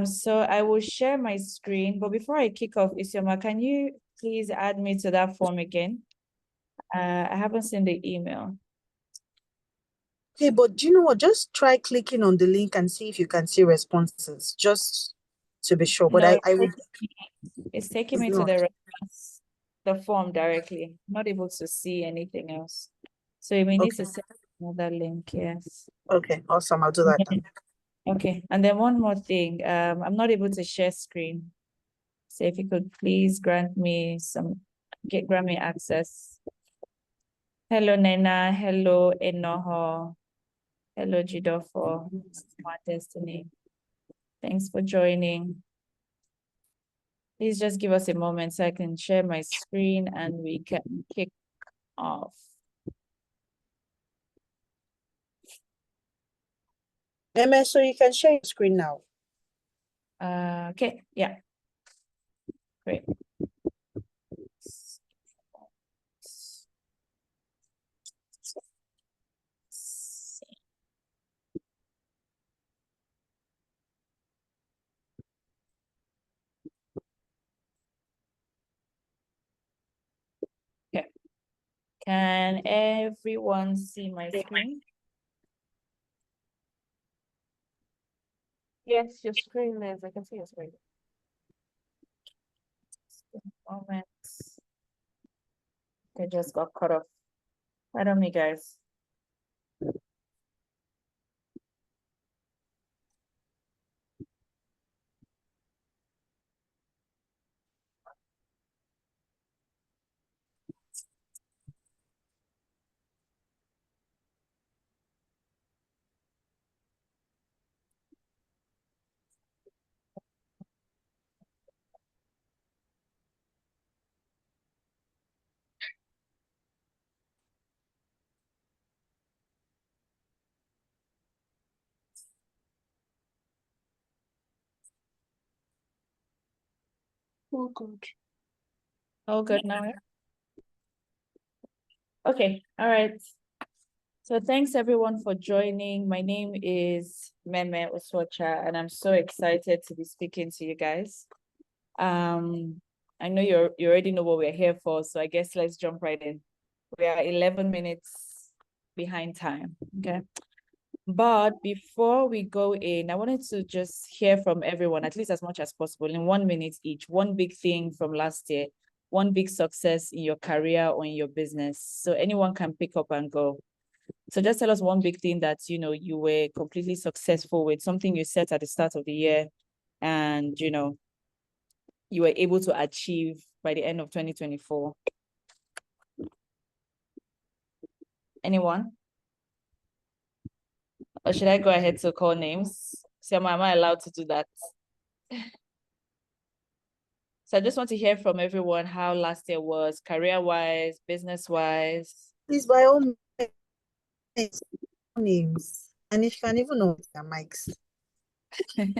So I will share my screen, but before I kick off, Isioma, can you please add me to that form again? I haven't seen the email. Okay, but do you know what? Just try clicking on the link and see if you can see responses, just to be sure. But No, I would. It's taking me to the response, the form directly. I'm not able to see anything else. So you may need to send another link, yes. Okay, awesome. I'll do that then. Okay, and then one more thing. I'm not able to share screen. So if you could please grant me access. Hello, Nena. Hello, Enoho. Hello, Jidofo. Smart Destiny. Thanks for joining. Please just give us a moment so I can share my screen and we can kick off. MS, so you can share your screen now. Okay, yeah. Great. Okay. Can everyone see my screen? Yes, your screen is. I can see your screen. Moment. I just got cut off. Pardon me, guys. Oh, good. All good now? Okay, all right. So thanks everyone for joining. My name is Meme Osuocha, and I'm so excited to be speaking to you guys. I know you already know what we're here for, so I guess let's jump right in. We are 11 minutes behind time, okay? But before we go in, I wanted to just hear from everyone, at least as much as possible, in 1 minute each, one big thing from last year, one big success in your career or in your business. So anyone can pick up and go. So just tell us one big thing that, you were completely successful with, something you set at the start of the year and, you were able to achieve by the end of 2024. Anyone? Or should I go ahead to call names? Am I allowed to do that? So I just want to hear from everyone how last year was, career-wise, business-wise. Please, by all names. And if you can even know their mics. Okay,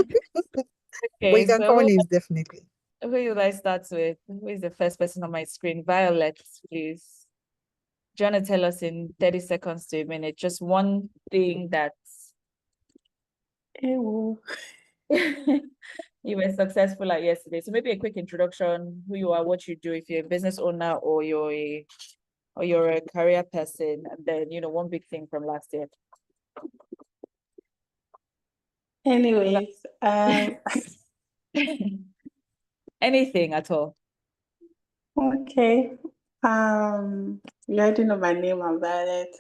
but you can call names, definitely. Who would I start with? Who is the first person on my screen? Violet, please. Do you want to tell us in 30 seconds to a minute, just one thing that you were successful at yesterday? So maybe a quick introduction, who you are, what you do, if you're a business owner or you're a career person, and then, one big thing from last year. Anyways, anything at all. Okay. You already know my name, I'm Violet.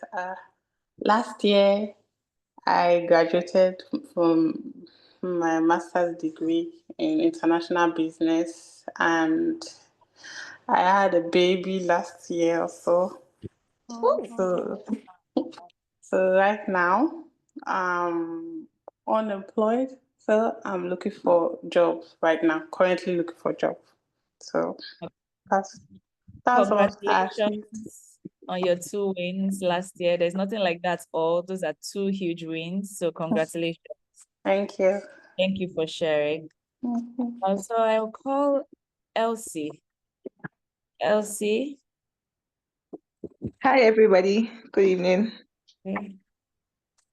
Last year, I graduated from my master's degree in international business, and I had a baby last year or so. So right now, I'm unemployed. So I'm looking for jobs right now. Currently looking for a job. So that's what I achieved on your 2 wins last year. There's nothing like that. Those are 2 huge wins. So congratulations. Thank you. Thank you for sharing. Also, I'll call Elsie. Hi, everybody. Good evening. Okay.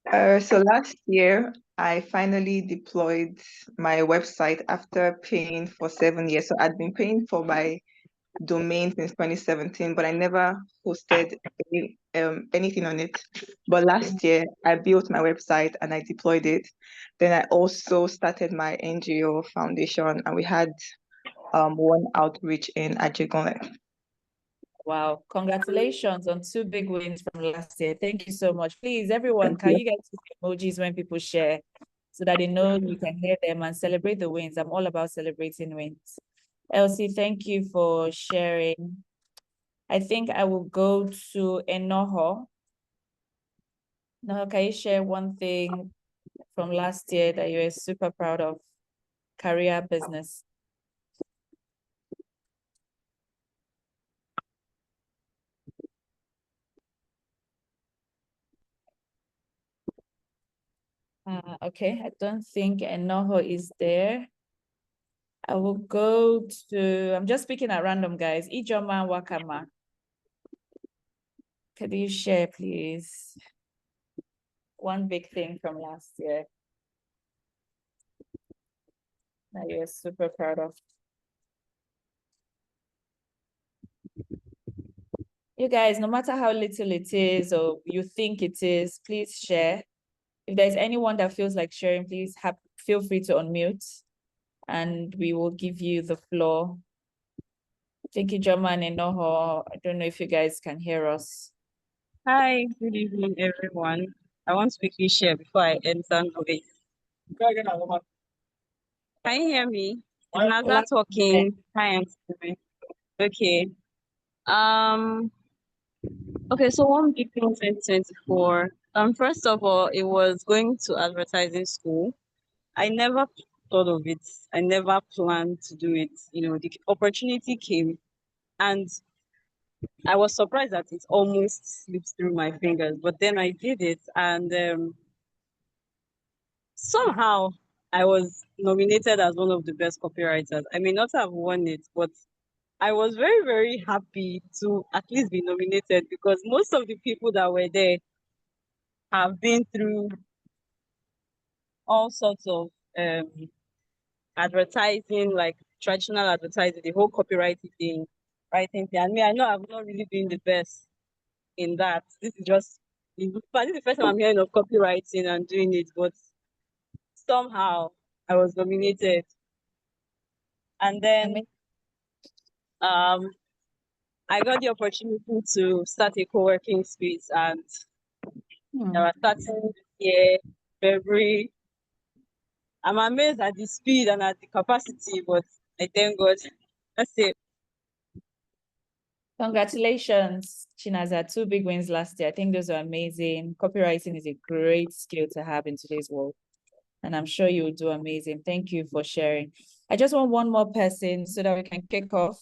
So last year, I finally deployed my website after paying for 7 years. So I'd been paying for my domain since 2017, but I never hosted anything on it. But last year, I built my website and I deployed it. Then I also started my NGO foundation, and we had one outreach in Ajegunle. Wow, congratulations on 2 big wins from last year. Thank you so much. Please, everyone, Thank can you. you guys use emojis when people share so that they know you can hear them and celebrate the wins? I'm all about celebrating wins. Elsie, thank you for sharing. I think I will go to Enoho. Now, can you share one thing from last year that you were super proud of? Career, business. Okay, I don't think Enoho is there. I will go to, I'm just speaking at random, guys. Ijoma Wakama. Can you share, please? One big thing from last year that you're super proud of. You guys, no matter how little it is or you think it is, please share. If there's anyone that feels like sharing, please feel free to unmute and we will give you the floor. Thank you, Joma and Enoho. I don't know if you guys can hear us. Hi, good evening, everyone. I want to quickly share before I enter noise. Can you hear me? I'm not talking. Hi, I'm Steven. Okay. Okay, so one big thing 2024. First of all, it was going to advertising school. I never thought of it. I never planned to do it. You know, the opportunity came and I was surprised that it almost slipped through my fingers, but then I did it, and somehow I was nominated as one of the best copywriters. I may not have won it, but I was very, very happy to at least be nominated because most of the people that were there have been through all sorts of advertising, like traditional advertising, the whole copywriting thing, writing thing. And me, I know I've not really been the best in that. This is just, but this is the first time I'm hearing of copywriting and doing it, but somehow I was nominated. And then I got the opportunity to start a co-working space, and I was starting this year, February. I'm amazed at the speed and at the capacity, but I thank God. That's it. Congratulations, Chinaza. 2 big wins last year. I think those are amazing. Copywriting is a great skill to have in today's world. And I'm sure you will do amazing. Thank you for sharing. I just want one more person so that we can kick off.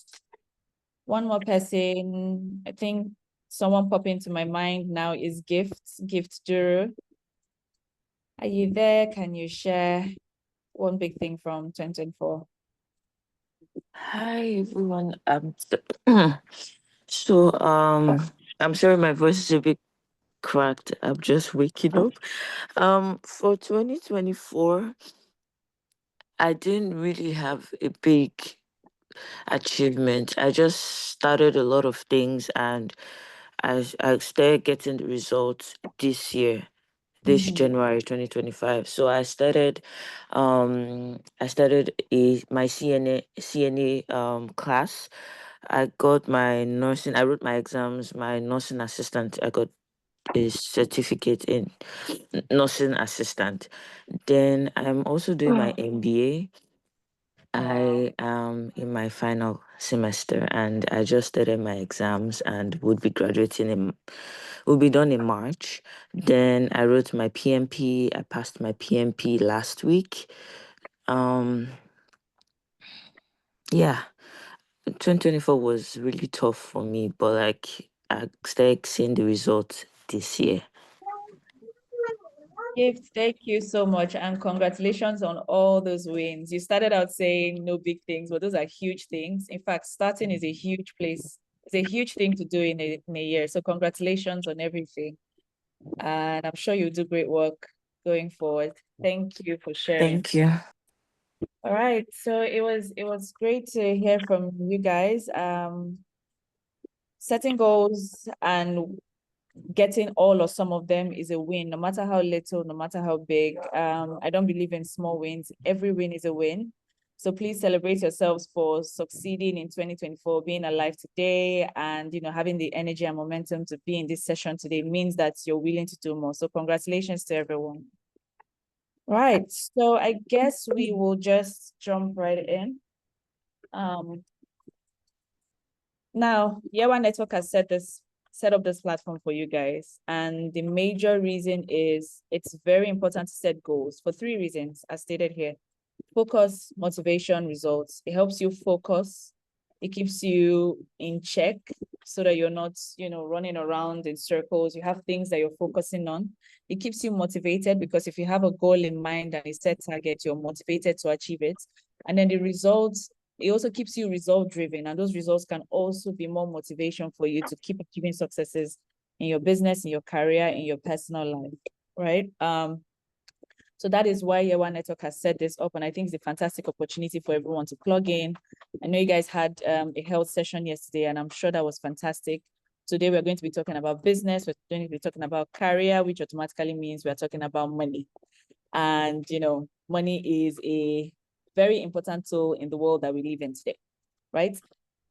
One more person. I think someone popped into my mind now is Gift Duru. Are you there? Can you share one big thing from 2024? Hi everyone. So I'm sorry my voice is a bit cracked. I'm just waking up. For 2024, I didn't really have a big achievement. I just started a lot of things and I started getting the results this year. This January 2025. So I started my CNA class. I got my nursing, I wrote my exams, my nursing assistant. I got a certificate in nursing assistant. Then I'm also doing my MBA. I am in my final semester and I just started my exams and would be will be done in March. Then I wrote my PMP. I passed my PMP last week. Yeah, 2024 was really tough for me, but like I started seeing the results this year. Gift, thank you so much and congratulations on all those wins. You started out saying no big things, but those are huge things. In fact, starting is a huge place. It's a huge thing to do in a year. So congratulations on everything. and I'm sure you'll do great work going forward. Thank you for sharing. Thank you. All right, so it was great to hear from you guys. Setting goals and getting all or some of them is a win, no matter how little, no matter how big. I don't believe in small wins. Every win is a win. So please celebrate yourselves for succeeding in 2024, being alive today, and having the energy and momentum to be in this session today means that you're willing to do more. So congratulations to everyone. Right, so I guess we will just jump right in. Now, Yewa Network has set up this platform for you guys. And the major reason is it's very important to set goals for 3 reasons, as stated here. Focus, motivation, results. It helps you focus. It keeps you in check so that you're not, running around in circles. You have things that you're focusing on. It keeps you motivated because if you have a goal in mind and a set target, you're motivated to achieve it. And then the results, it also keeps you result driven, and those results can also be more motivation for you to keep achieving successes in your business, in your career, in your personal life, right? So that is why Yewa Network has set this up, and I think it's a fantastic opportunity for everyone to plug in. I know you guys had a health session yesterday, and I'm sure that was fantastic. Today we're going to be talking about business, we're going to be talking about career, which automatically means we're talking about money. And money is a very important tool in the world that we live in today, right?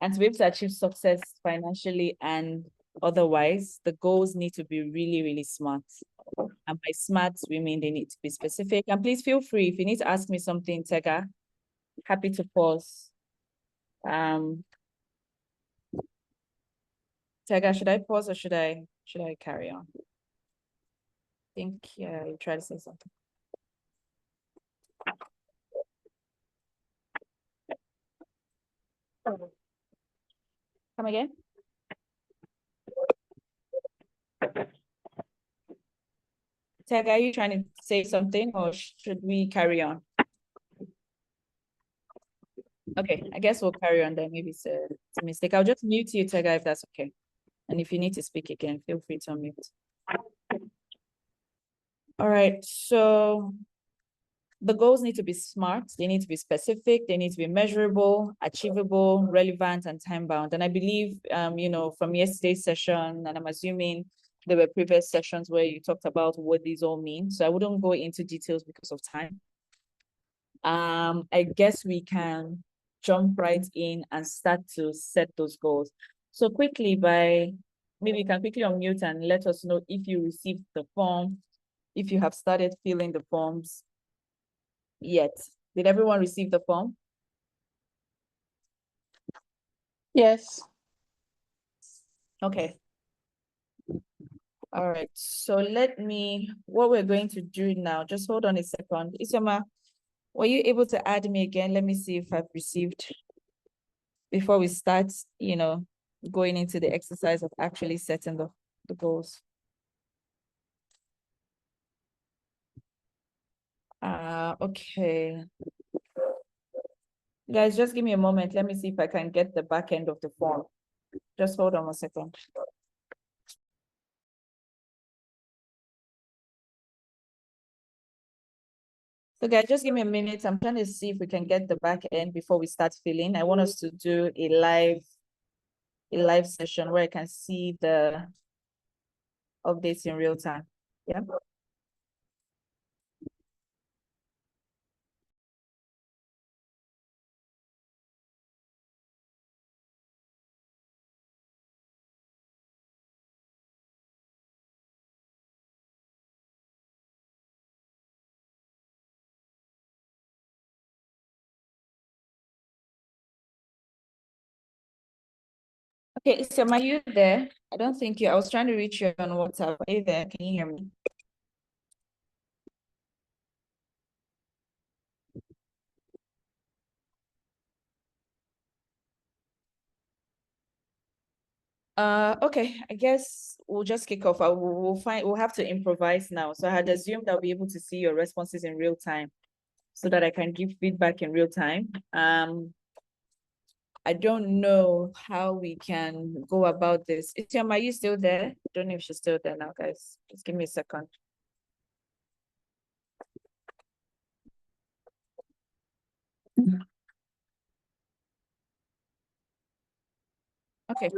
And to be able to achieve success financially and otherwise, the goals need to be really, really smart. And by smart, we mean they need to be specific. And please feel free, if you need to ask me something, Tega, happy to pause. Tega, should I pause or should I carry on? I think, yeah, you try to say something. Come again? Tega, are you trying to say something or should we carry on? Okay, I guess we'll carry on then. Maybe it's a mistake. I'll just mute you, Tega, if that's okay. And if you need to speak again, feel free to unmute. All right, so the goals need to be smart, they need to be specific, they need to be measurable, achievable, relevant, and time-bound. And I believe, from yesterday's session, and I'm assuming there were previous sessions where you talked about what these all mean. So I wouldn't go into details because of time. I guess we can jump right in and start to set those goals. So quickly, maybe you can quickly unmute and let us know if you received the form, if you have started filling the forms yet. Did everyone receive the form? Yes. Okay. All right. So what we're going to do now, just hold on a second. Isioma, were you able to add me again? Let me see if I've received before we start, going into the exercise of actually setting the goals. Okay. Guys, just give me a moment. Let me see if I can get the back end of the form. Just hold on a second. So guys, just give me a minute. I'm trying to see if we can get the back end before we start filling. I want us to do a live session where I can see the updates in real time. Yeah. Okay, so are you there? I don't think I was trying to reach you on WhatsApp. Are you there? Can you hear me? Okay, I guess we'll just kick off. We'll have to improvise now. So I had assumed I'll be able to see your responses in real time so that I can give feedback in real time. I don't know how we can go about this. Isioma, are you still there? Don't know if she's still there now, guys. Just give me a second. Okay.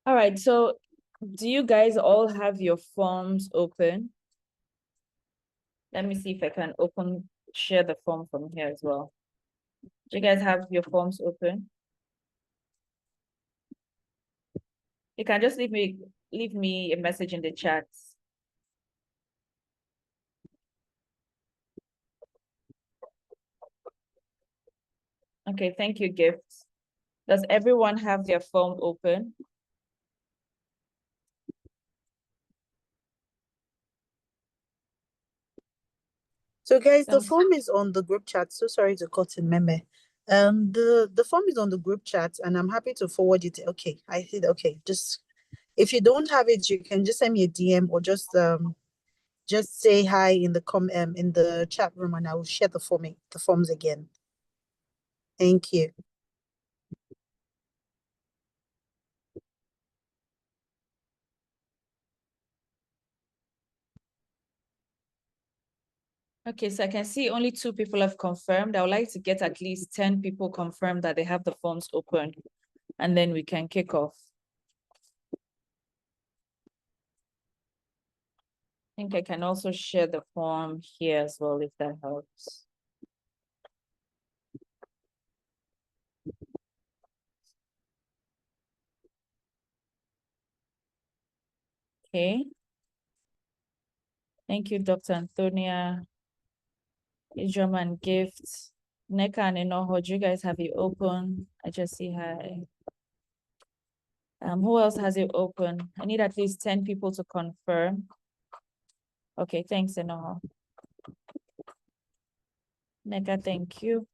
All right, so do you guys all have your forms open? Let me see if I can share the form from here as well. Do you guys have your forms open? You can just leave me a message in the chat. Okay, thank you, Gift. Does everyone have their form open? So guys, the Some- form is on the group chat. So sorry to cut in meme. The form is on the group chat and I'm happy to forward it. Okay, I see. Okay, just if you don't have it, you can just send me a DM or just say hi in the chat room and I will share the forms again. Thank you. Okay, so I can see only 2 people have confirmed. I would like to get at least 10 people confirmed that they have the forms open, and then we can kick off. I think I can also share the form here as well, if that helps. Okay. Thank you, Dr. Antonia. German Gift. Neka and Enoho, do you guys have it open? I just see hi. Who else has it open? I need at least 10 people to confirm. Okay, thanks, Enoho. Neka, thank you.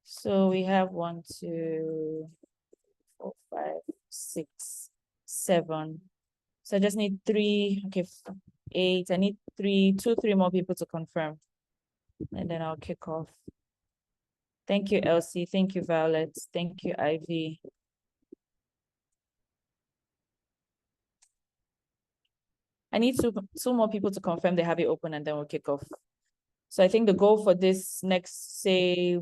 So we have 1, 2, 4, 5, 6, 7. So I just need 3, okay, 8. I need 3 more people to confirm. And then I'll kick off. Thank you, Elsie. Thank you, Violet. Thank you, Ivy. I need 2 more people to confirm they have it open and then we'll kick off. So I think the goal for this next, say,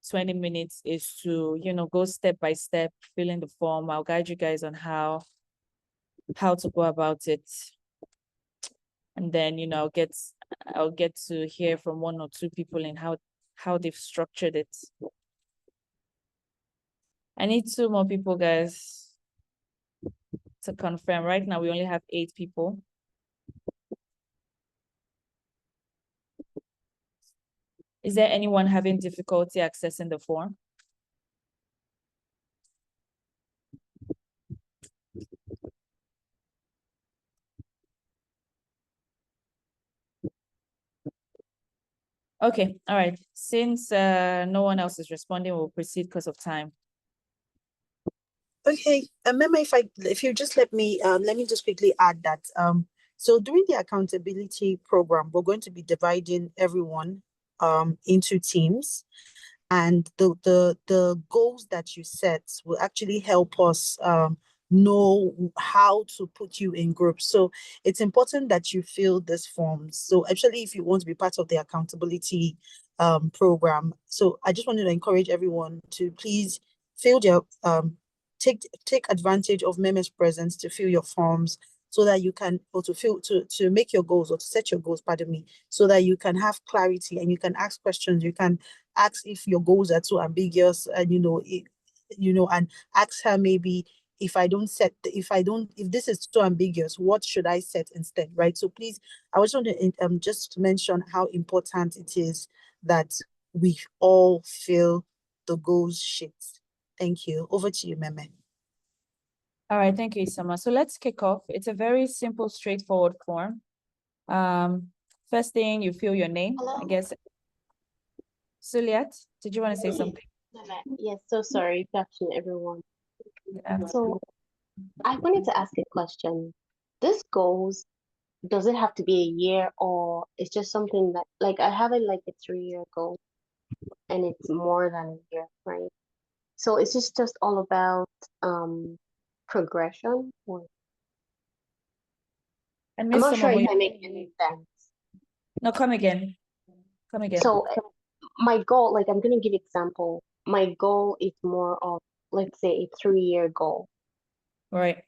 20 minutes is to, go step by step, fill in the form. I'll guide you guys on how to go about it. And then, I'll get to hear from 1 or 2 people in how they've structured it. I need 2 more people, guys, to confirm. Right now, we only have 8 people. Is there anyone having difficulty accessing the form? Okay, all right. Since no one else is responding, we'll proceed because of time. Okay, Mema, if you just let me just quickly add that so during the accountability program, we're going to be dividing everyone into teams, and the goals that you set will actually help us know how to put you in groups. So it's important that you fill this forms. So actually, if you want to be part of the accountability program, so I just wanted to encourage everyone to please fill their take advantage of Meme's presence to fill your forms so that you can, or to make your goals or to set your goals, pardon me, so that you can have clarity and you can ask questions. You can ask if your goals are too ambiguous, and and ask her maybe if this is too ambiguous, what should I set instead, right? So please, I was want to just mention how important it is that we all fill the goals sheet. Thank you. Over to you, Meme. All right, thank you, Isama. So let's kick off. It's a very simple, straightforward form. First thing, you fill your name. Hello? I guess. Suliat, did you want to say something? Yes, so sorry. Good afternoon, everyone. Yeah. So I wanted to ask a question. this goals, does it have to be a year, or it's just something that, like, I have it like a 3-year goal and it's more than a year, right? So is this just all about progression, or And I'm Miss not sure Somomo, if I make any sense. no, come again. Come again. So my goal, like, I'm gonna give example. My goal is more of, let's say, a 3-year goal. Right.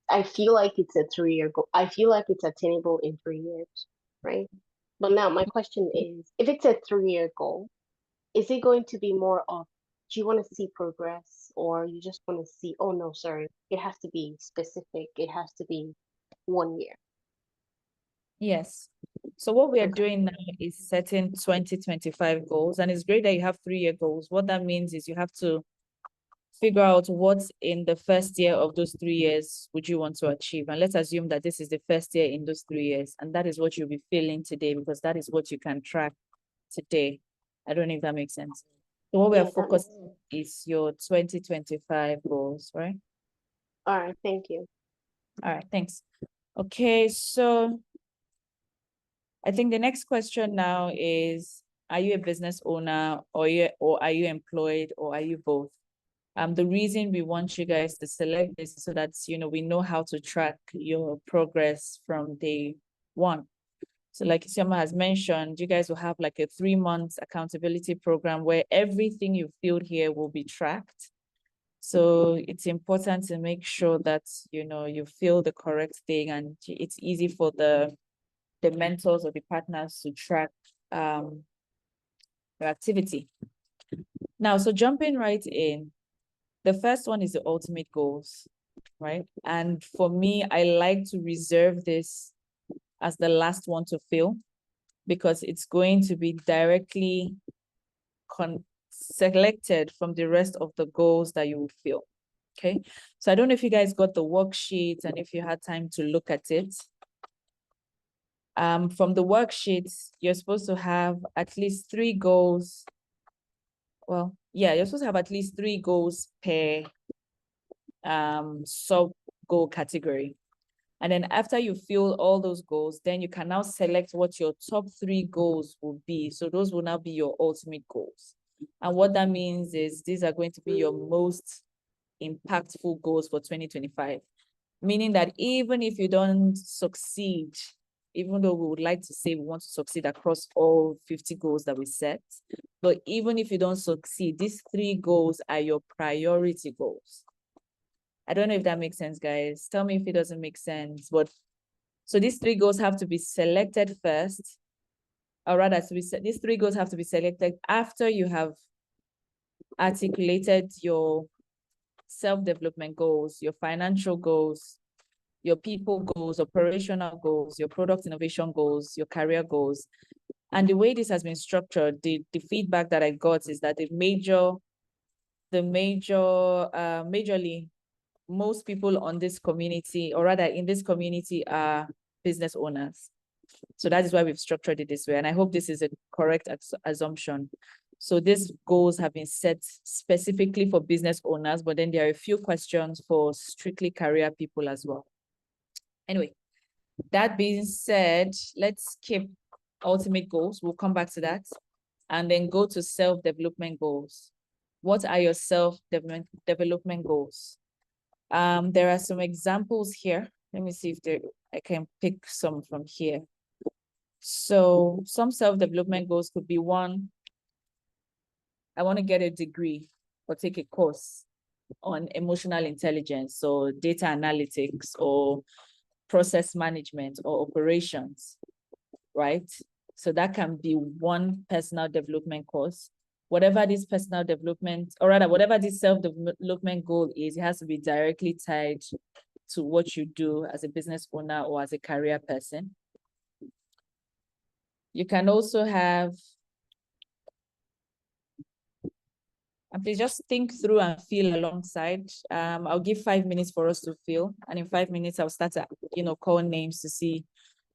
I feel like it's a 3-year goal. I feel like it's attainable in 3 years, right? But now my question is, if it's a 3-year goal, is it going to be more of, do you want to see progress, or you just want to see, oh no, sorry, it has to be specific, it has to be 1 year? Yes. So what we are Okay. doing now is setting 2025 goals, and it's great that you have 3-year goals. What that means is you have to figure out what's in the first year of those 3 years would you want to achieve. And let's assume that this is the first year in those 3 years, and that is what you'll be feeling today, because that is what you can track today. I don't know if that makes sense. So what we are Yeah, that makes focused on is your 2025 goals, right? all right, thank you. All right, thanks. Okay, so I think the next question now is, are you a business owner, or are you employed, or are you both? The reason we want you guys to select this is so that, we know how to track your progress from day one. So like Isioma has mentioned, you guys will have like a 3-month accountability program where everything you feel here will be tracked. So it's important to make sure that, you feel the correct thing, and it's easy for the mentors or the partners to track your activity. Now, so jumping right in, the first one is the ultimate goals, right? And for me, I like to reserve this as the last one to fill, because it's going to be directly selected from the rest of the goals that you will fill. Okay, so I don't know if you guys got the worksheet and if you had time to look at it. From the worksheets, you're supposed to have at least 3 goals. Well, yeah, you're supposed to have at least 3 goals per sub goal category. And then after you fill all those goals, then you can now select what your top 3 goals will be. So those will now be your ultimate goals. And what that means is these are going to be your most impactful goals for 2025. Meaning that even if you don't succeed, even though we would like to say we want to succeed across all 50 goals that we set, but even if you don't succeed, these 3 goals are your priority goals. I don't know if that makes sense, guys. Tell me if it doesn't make sense. But so these 3 goals have to be selected first, or rather, these 3 goals have to be selected after you have articulated your self-development goals, your financial goals, your people goals, operational goals, your product innovation goals, your career goals. And the way this has been structured, the feedback that I got is that majorly, most people on this community, or rather in this community, are business owners. So that is why we've structured it this way. And I hope this is a correct assumption. So these goals have been set specifically for business owners, but then there are a few questions for strictly career people as well. Anyway, that being said, let's keep ultimate goals. We'll come back to that. And then go to self-development goals. What are your self-development goals? There are some examples here. Let me see if I can pick some from here. So some self-development goals could be, 1, I want to get a degree or take a course on emotional intelligence, or data analytics, or process management, or operations, right? So that can be one personal development course. Whatever this personal development, or rather, whatever this self-development goal is, it has to be directly tied to what you do as a business owner or as a career person. You can also have, and please just think through and feel alongside. I'll give 5 minutes for us to feel, and in 5 minutes, I'll start to, call names to see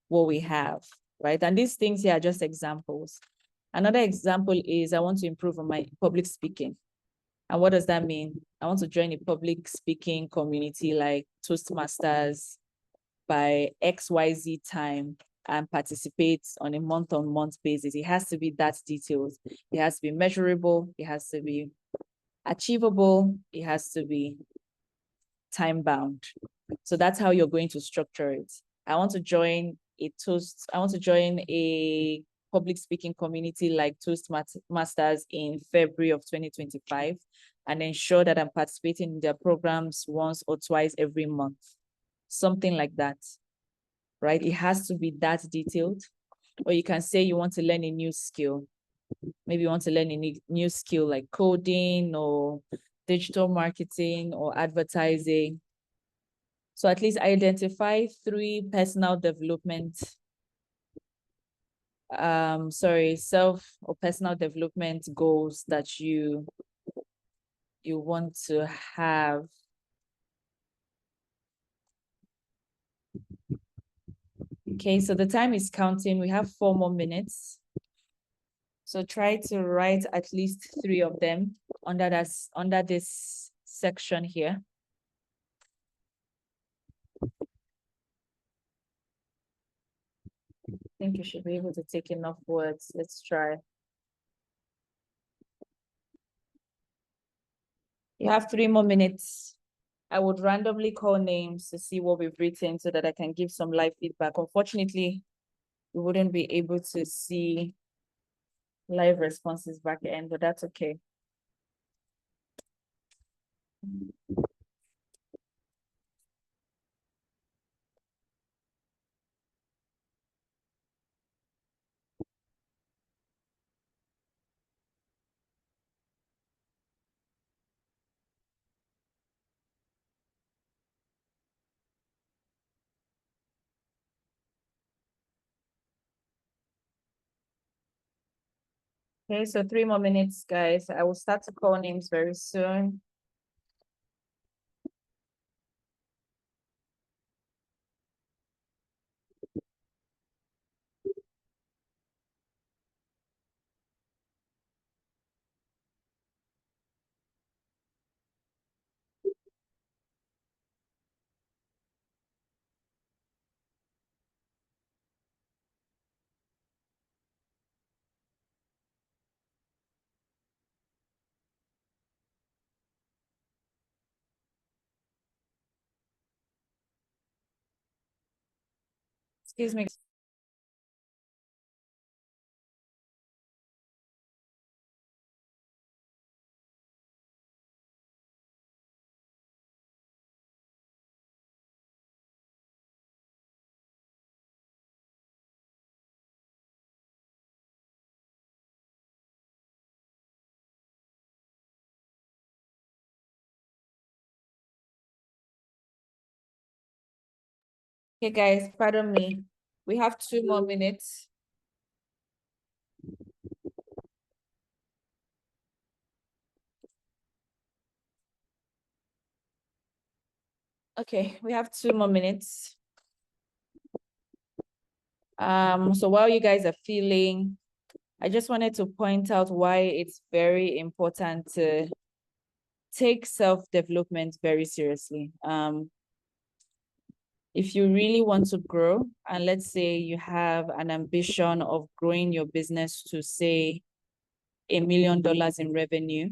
what we have, right? And these things here are just examples. Another example is, I want to improve on my public speaking. And what does that mean? I want to join a public speaking community like Toastmasters, by XYZ time and participate on a month-on-month basis. It has to be that detailed. It has to be measurable. It has to be achievable. It has to be time-bound. So that's how you're going to structure it. I want to join a public speaking community like Toastmasters in February of 2025 and ensure that I'm participating in their programs once or twice every month. Something like that, right? It has to be that detailed. Or you can say you want to learn a new skill. Maybe you want to learn a new skill like coding or digital marketing or advertising. So at least identify 3 personal development, self or personal development goals that you want to have. Okay, so the time is counting. We have 4 more minutes. So try to write at least 3 of them under this section here. I think you should be able to take enough words. Let's try. You have 3 more minutes. I would randomly call names to see what we've written so that I can give some live feedback. Unfortunately, we wouldn't be able to see live responses back end, but that's okay. Okay, so 3 more minutes, guys. I will start to call names very soon. Excuse me. Okay, guys, pardon me. We have 2 more minutes. Okay, we have 2 more minutes. So while you guys are feeling, I just wanted to point out why it's very important to take self-development very seriously. If you really want to grow, and let's say you have an ambition of growing your business to say $1 million in revenue,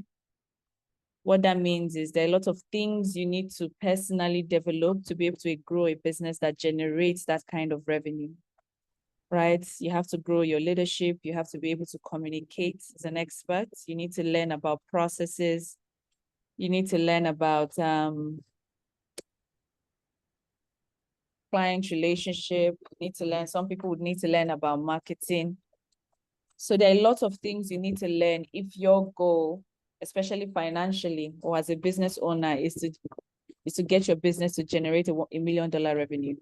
what that means is there are a lot of things you need to personally develop to be able to grow a business that generates that kind of revenue, right? You have to grow your leadership. You have to be able to communicate as an expert. You need to learn about processes. You need to learn about client relationship. You need to learn, some people would need to learn about marketing. So there are lots of things you need to learn if your goal, especially financially or as a business owner, is to get your business to generate $1 million revenue.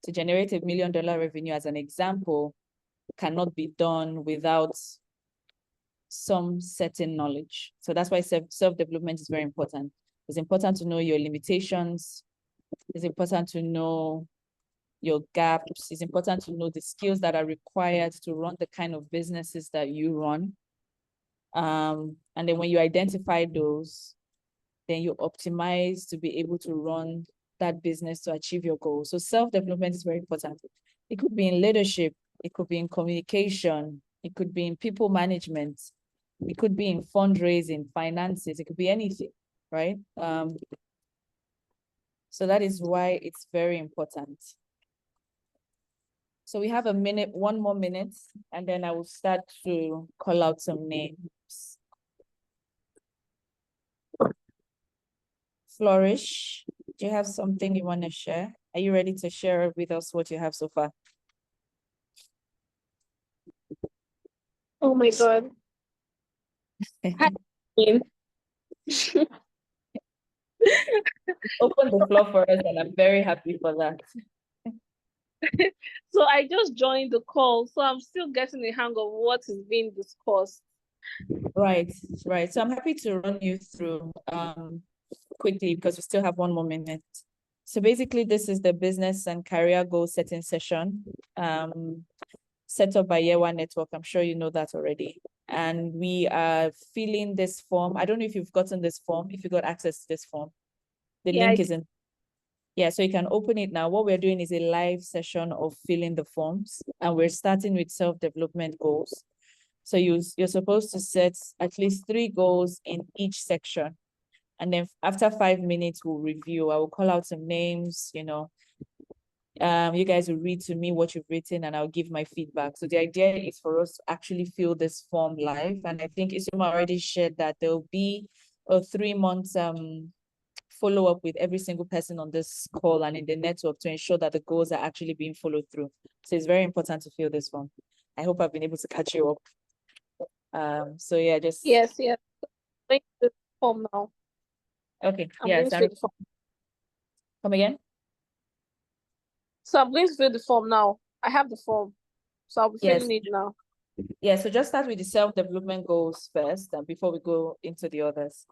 To generate $1 million revenue, as an example, cannot be done without some certain knowledge. So that's why self-development is very important. It's important to know your limitations. It's important to know your gaps. It's important to know the skills that are required to run the kind of businesses that you run. And then when you identify those, then you optimize to be able to run that business to achieve your goals. So self-development is very important. It could be in leadership, it could be in communication, it could be in people management, it could be in fundraising, finances, it could be anything, right? So that is why it's very important. So we have a minute, one more minute, and then I will start to call out some names. Flourish, do you have something you want to share? Are you ready to share with us what you have so far? Oh my God. Hi. Open the floor for us, and I'm very happy for that. So I just joined the call, so I'm still getting the hang of what is being discussed. Right. So I'm happy to run you through quickly because we still have one more minute. So basically, this is the business and career goal setting session set up by Yewa Network. I'm sure you know that already. And we are filling this form. I don't know if you've gotten this form, if you got access to this form. The link is in. Yeah, so you can open it now. What we're doing is a live session of filling the forms, and we're starting with self-development goals. So you're supposed to set at least 3 goals in each section. And then after 5 minutes, we'll review. I will call out some names, you know. You guys will read to me what you've written, and I'll give my feedback. So the idea is for us to actually fill this form live. And I think Isuma already shared that there'll be a 3-month follow-up with every single person on this call and in the network to ensure that the goals are actually being followed through. So it's very important to fill this form. I hope I've been able to catch you up. So yeah, just Yes. Bring the form now. Okay. I'm Yes. going to fill the form. Come again? So I'm going to fill the form now. I have the form, so I'll be filling it now. Yeah, so just start with the self-development goals first, and before we go into the others.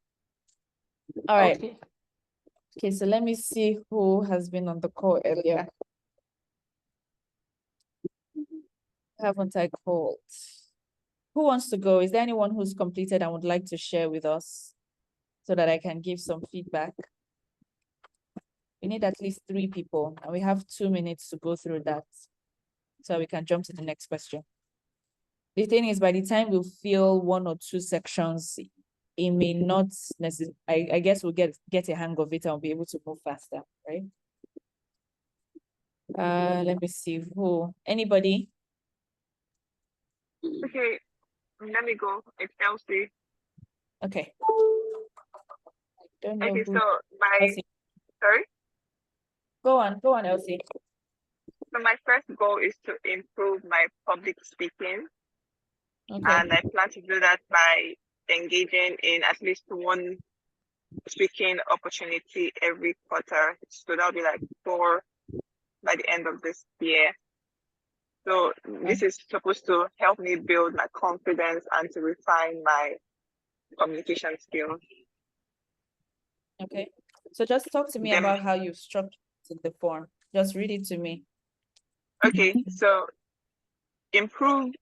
All right. Okay, so let me see who has been on the call earlier. Haven't I called? Who wants to go? Is there anyone who's completed and would like to share with us so that I can give some feedback? We need at least 3 people, and we have 2 minutes to go through that so we can jump to the next question. The thing is, by the time we fill 1 or 2 sections, it may not necessarily, I guess we'll get a hang of it and we'll be able to move faster, right? Let me see who. Anybody? Okay, let me go. It's Elsie. Okay. I don't know Okay, who. so sorry? Go on, Elsie. So my first goal is to improve my public speaking. Okay. And I plan to do that by engaging in at least 1 speaking opportunity every quarter. So that'll be like 4 by the end of this year. So this is supposed to help me build my confidence and to refine my communication skills. Okay. So just talk to me about how you've structured the form. Just read it to me. Okay, so improve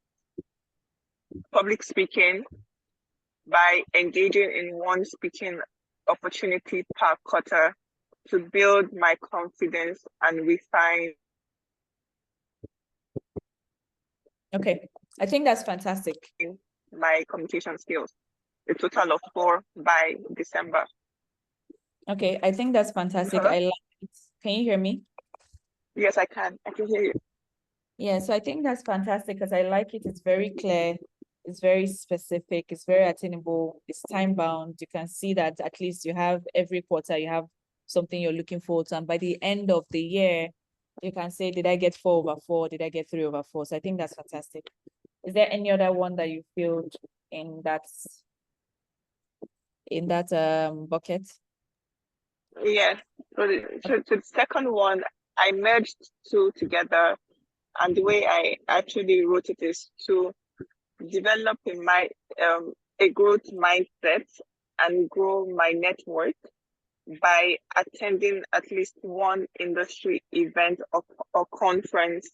public speaking by engaging in 1 speaking opportunity per quarter to build my confidence and refine. Okay, I think that's fantastic. My communication skills, a total of 4 by December. Okay, I think that's fantastic. I like it. Can you hear me? Yes, I can hear you. Yeah, so I think that's fantastic because I like it. It's very clear. It's very specific. It's very attainable. It's time bound. You can see that at least you have every quarter, you have something you're looking forward to. And by the end of the year, you can say, did I get 4/4? Did I get 3/4? So I think that's fantastic. Is there any other one that you feel in that bucket? Yes. So the second one, I merged 2 together, and the way I actually wrote it is to develop a growth mindset and grow my network by attending at least 1 industry event or conference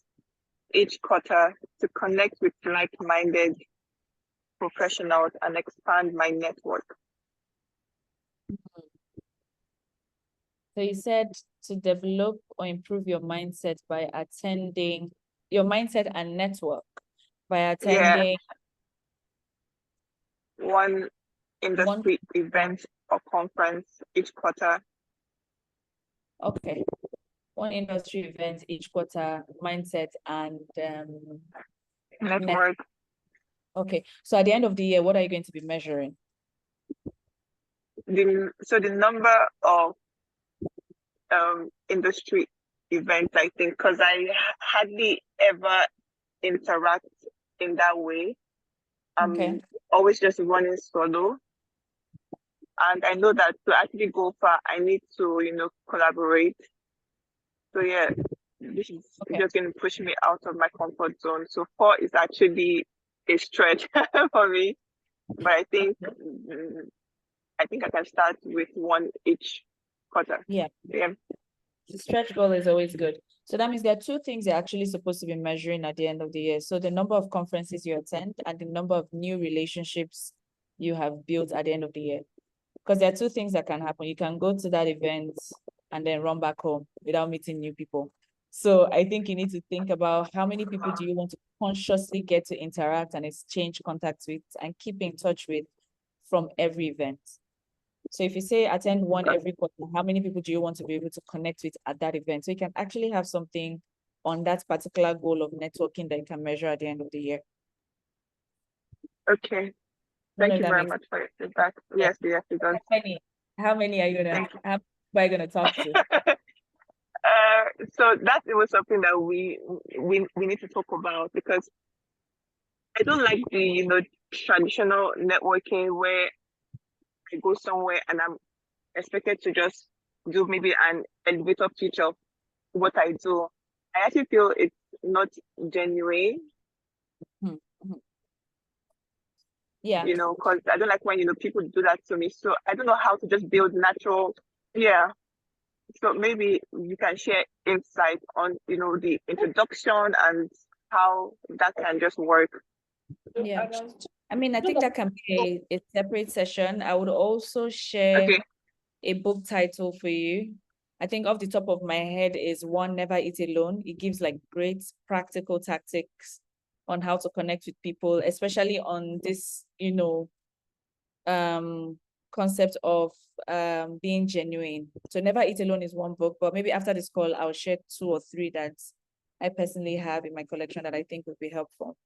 each quarter to connect with like-minded professionals and expand my network. So you said to develop or improve your mindset by attending your mindset and network by attending one industry event or conference each quarter. Okay. One industry event each quarter, mindset and Network. Okay. So at the end of the year, what are you going to be measuring? So the number of industry events, I think, because I hardly ever interact in that way. I'm always just running solo. And I know that to actually go far, I need to, collaborate. So yeah, this is just going to push me out of my comfort zone. So 4 is actually a stretch for me, but I think I can start with 1 each quarter. Yeah. Yeah. The stretch goal is always good. So that means there are 2 things you're actually supposed to be measuring at the end of the year. So the number of conferences you attend and the number of new relationships you have built at the end of the year. Because there are 2 things that can happen. You can go to that event and then run back home without meeting new people. So I think you need to think about how many people do you want to consciously get to interact and exchange contacts with and keep in touch with from every event. So if you say attend 1 every quarter, how many people do you want to be able to connect with at that event? So you can actually have something on that particular goal of networking that you can measure at the end of the year. Okay. Thank you very much for your feedback. Yes, it does. How many are you gonna talk to? So that was something that we need to talk about, because I don't like the traditional networking where I go somewhere and I'm expected to just do maybe an elevator pitch of what I do. I actually feel it's not genuine. Yeah. Because I don't like when people do that to me. So I don't know how to just build natural. Yeah. So maybe you can share insight on the introduction and how that can just work. Yeah. I mean, I think that can be a separate session. I would also share a book title for you. I think off the top of my head is One Never Eat Alone. It gives like great practical tactics on how to connect with people, especially on this, concept of being genuine. So Never Eat Alone is one book, but maybe after this call, I'll share 2 or 3 that I personally have in my collection that I think would be helpful.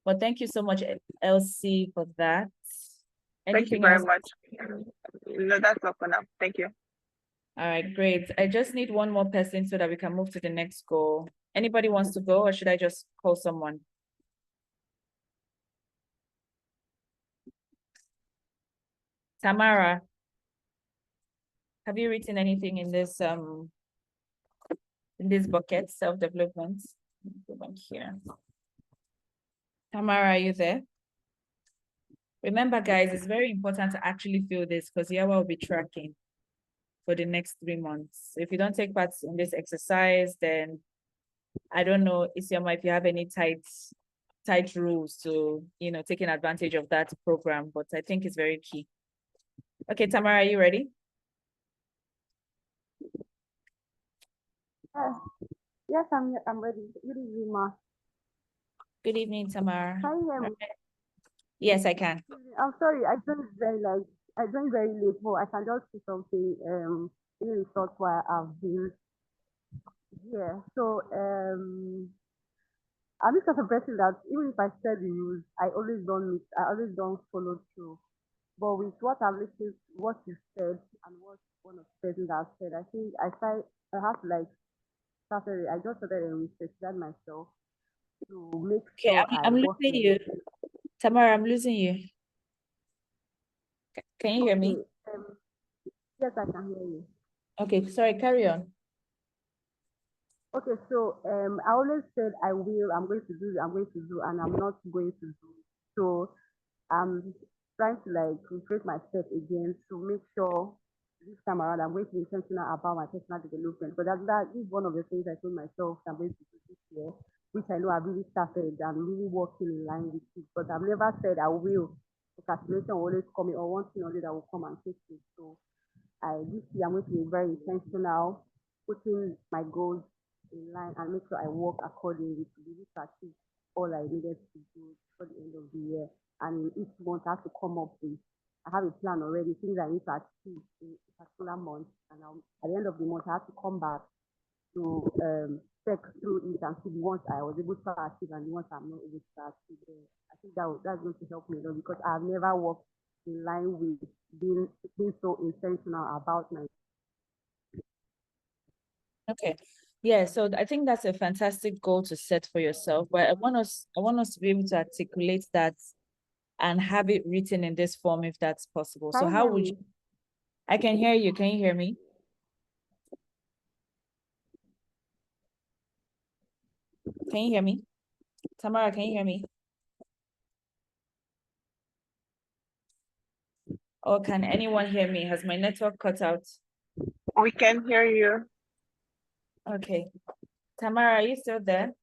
But thank you so much, Elsie, for that. Anything Thank you very much. No, that's all for now. Thank you. All right, great. I just need 1 more person so that we can move to the next goal. Anybody wants to go, or should I just call someone? Tamara, have you written anything in this bucket, self-development? Go back here. Tamara, are you there? Remember, guys, it's very important to actually feel this, because Yewa will be tracking for the next 3 months. So if you don't take part in this exercise, then I don't know, Isioma, if you have any tight rules to, taking advantage of that program, but I think it's very key. Okay, Tamara, are you ready? Yes, I'm ready. Good evening, Ma. Good evening, Tamara. Can you hear me? Yes, I can. I'm sorry, I joined very late, but I can just see something in the short while I've been here. So I'm just a person that even if I set the rules, I always don't follow through. But with what I've listened, what you said and what one of the persons that said, I think I have to I just started a research that myself to make sure I'm losing you. Tamara, I'm losing you. Can you hear me? Yes, I can hear you. Okay, sorry, carry on. Okay, so I always said I'm going to do, and I'm not going to do. So I'm trying to retrace my step again to make sure this time around I'm going to be intentional about my personal development. But that is one of the things I told myself I'm going to do this year, which I know I've really started and really working in line with it. But I've never said I will. Procrastination will always come in, or one thing only that will come and take me. So this year I'm going to be very intentional, putting my goals in line and make sure I work accordingly to be able to achieve all I needed to do before the end of the year. And in each month I have to come up with, I have a plan already, things I need to achieve in a particular month. And at the end of the month I have to come back to check through it and see the ones I was able to achieve and the ones I'm not able to achieve. I think that's going to help me a lot because I've never worked in line with being so intentional about my. Okay. Yeah, so I think that's a fantastic goal to set for yourself. But I want us to be able to articulate that and have it written in this form if that's possible. So Can you how hear would me? you? I can hear you. Can you hear me? Can you hear me? Tamara, can you hear me? Or can anyone hear me? Has my network cut out? We can hear you. Okay. Tamara, are you still there?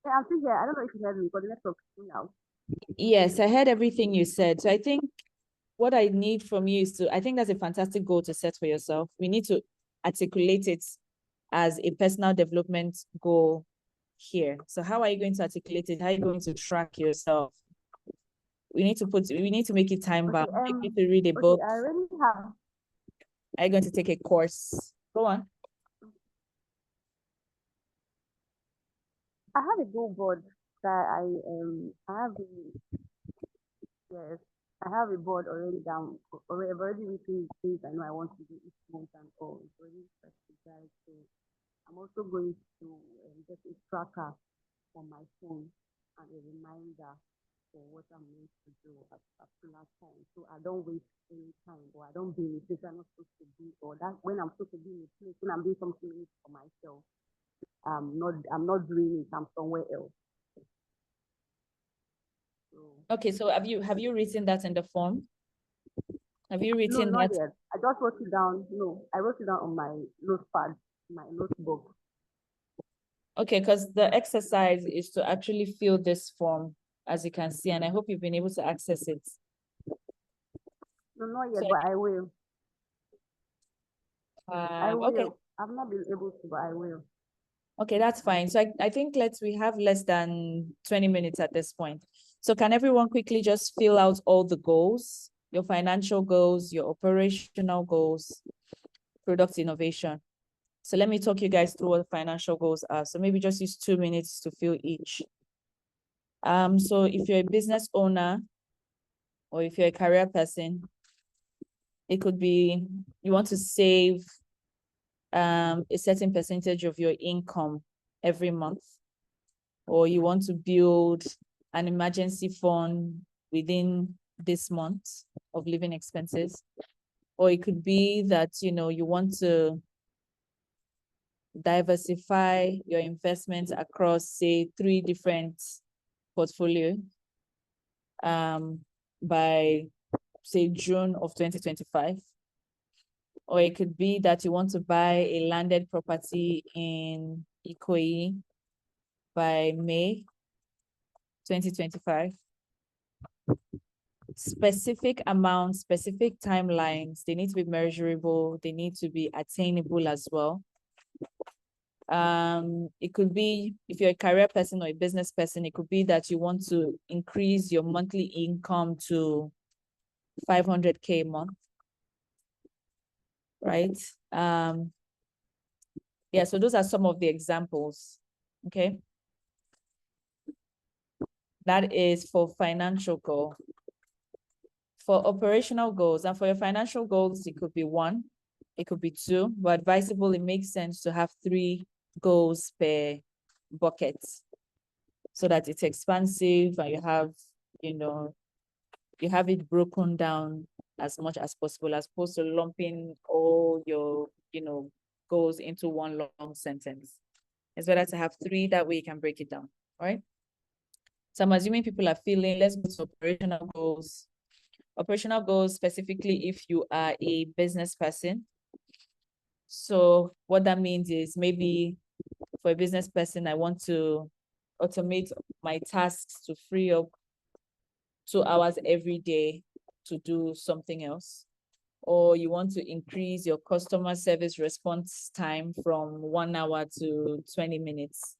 Yeah, I'm still here. I don't know if you heard me, but the network is still out. Yes, I heard everything you said. So I think what I need from you is I think that's a fantastic goal to set for yourself. We need to articulate it as a personal development goal here. So how are you going to articulate it? How are you going to track yourself? We need to make it time bound. You need to read a book. I already have. Are you going to take a course? Go on. I have a goal board that I have yes, I have a board already down. I've already written things I know I want to do each month and all. It's already strategized. So I'm also going to get a tracker on my phone and a reminder for what I'm meant to do at a particular time. So I don't waste any time or I don't be in a place I'm not supposed to be or that when I'm supposed to be in a place when I'm doing something for myself. I'm not doing it, I'm somewhere else. So, Okay, so have you written that in the form? Have you written no, not that? yet. I just wrote it down. No, I wrote it down on my notepad, my notebook. Okay, because the exercise is to actually fill this form, as you can see, and I hope you've been able to access it. No, not yet, So, but I will. I will. okay. I've not been able to, but I will. Okay, that's fine. So I think we have less than 20 minutes at this point. So can everyone quickly just fill out all the goals, your financial goals, your operational goals, product innovation. So let me talk you guys through what the financial goals are. So maybe just use 2 minutes to fill each. So if you're a business owner or if you're a career person, it could be you want to save a certain percentage of your income every month, or you want to build an emergency fund within this month of living expenses, or it could be that you want to diversify your investments across, say, 3 different portfolio by, say, June of 2025. Or it could be that you want to buy a landed property in Ikoyi by May 2025. Specific amounts, specific timelines, they need to be measurable, they need to be attainable as well. It could be, if you're a career person or a business person, it could be that you want to increase your monthly income to 500K a month, right? Yeah, so those are some of the examples, okay? That is for financial goal. For operational goals, and for your financial goals, it could be 1, it could be 2, but advisable, it makes sense to have 3 goals per bucket so that it's expansive and you have it broken down as much as possible, as opposed to lumping all your, goals into one long sentence. It's better to have 3, that way you can break it down, all right? So I'm assuming people are feeling, let's go to operational goals. Operational goals, specifically if you are a business person. So what that means is maybe for a business person, I want to automate my tasks to free up 2 hours every day to do something else, or you want to increase your customer service response time from 1 hour to 20 minutes,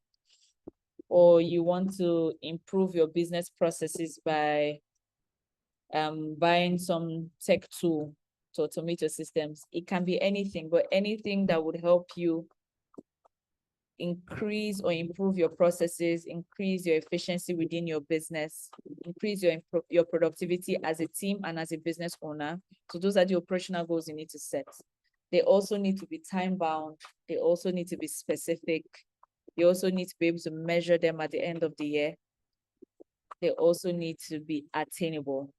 or you want to improve your business processes by buying some tech tool to automate your systems. It can be anything, but anything that would help you increase or improve your processes, increase your efficiency within your business, increase your productivity as a team and as a business owner. So those are the operational goals you need to set. They also need to be time bound. They also need to be specific. You also need to be able to measure them at the end of the year. They also need to be attainable.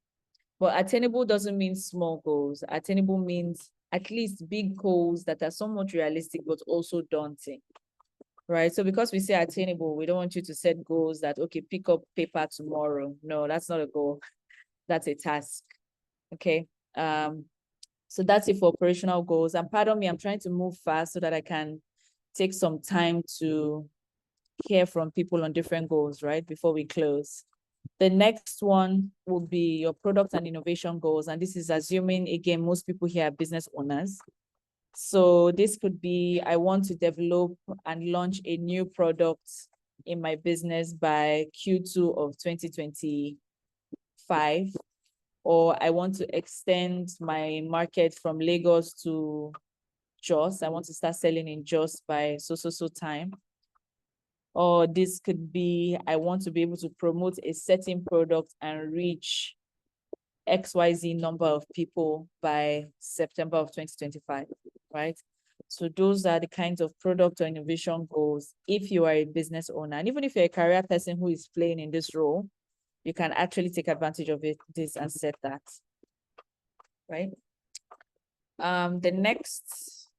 But attainable doesn't mean small goals. Attainable means at least big goals that are somewhat realistic, but also daunting, right? So because we say attainable, we don't want you to set goals that, okay, pick up paper tomorrow. No, that's not a goal. That's a task, okay? So that's it for operational goals. And pardon me, I'm trying to move fast so that I can take some time to hear from people on different goals, right, before we close. The next one will be your product and innovation goals. And this is assuming, again, most people here are business owners. So this could be, I want to develop and launch a new product in my business by Q2 of 2025, or I want to extend my market from Lagos to Jos. I want to start selling in Jos by so time. Or this could be, I want to be able to promote a certain product and reach XYZ number of people by September of 2025, right? So those are the kinds of product or innovation goals if you are a business owner. And even if you're a career person who is playing in this role, you can actually take advantage of this and set that, right? The next,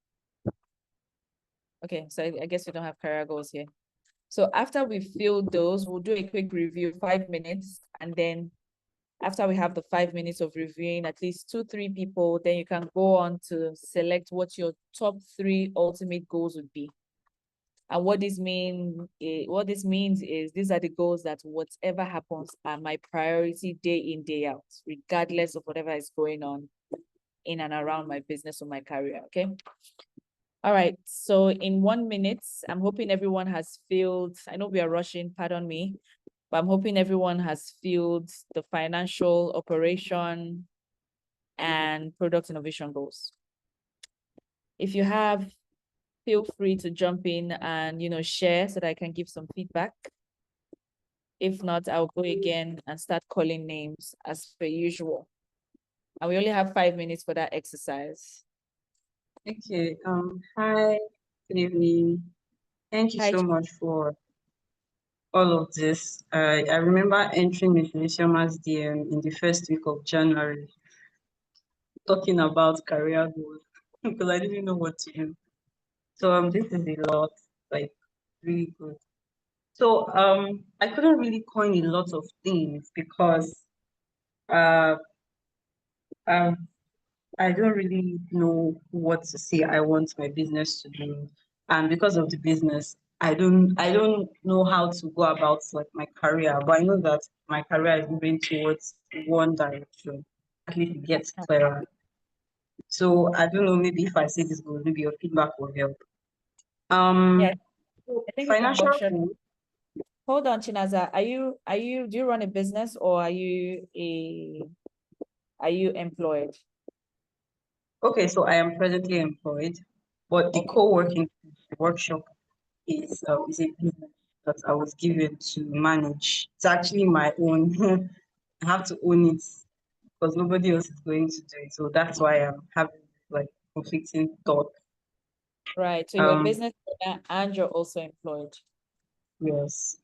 okay, so I guess we don't have career goals here. So after we fill those, we'll do a quick review, 5 minutes. And then after we have the 5 minutes of reviewing at least 2-3 people, then you can go on to select what your top 3 ultimate goals would be. And what this means is these are the goals that whatever happens are my priority day in, day out, regardless of whatever is going on in and around my business or my career, okay? All right, so in 1 minute, I'm hoping everyone has filled, I know we are rushing, pardon me, but I'm hoping everyone has filled the financial, operation, and product innovation goals. If you have, feel free to jump in and, share so that I can give some feedback. If not, I'll go again and start calling names as per usual. And we only have 5 minutes for that exercise. Okay. Hi, good evening. Thank you Hi, so much for all of this. I remember entering Miss Nishama's DM in the first week of January, talking about career goals because I didn't know what to do. So this is a lot, like really good. So I couldn't really coin a lot of things because uh um I don't really know what to say I want my business to do. And because of the business, I don't know how to go about like my career, but I know that my career is moving towards one direction. At least it gets clearer. So I don't know, maybe if I say this goal, maybe your feedback will help. yeah, So I think you can financial buckshot. goal. Hold on, Chinaza. Do you run a business or are you employed? Okay, so I am presently employed, but the Okay. co-working workshop is a business that I was given to manage. It's actually my own. I have to own it because nobody else is going to do it. So that's why I'm having like conflicting thoughts. Right. So you're a Um, business owner and you're also employed. yes.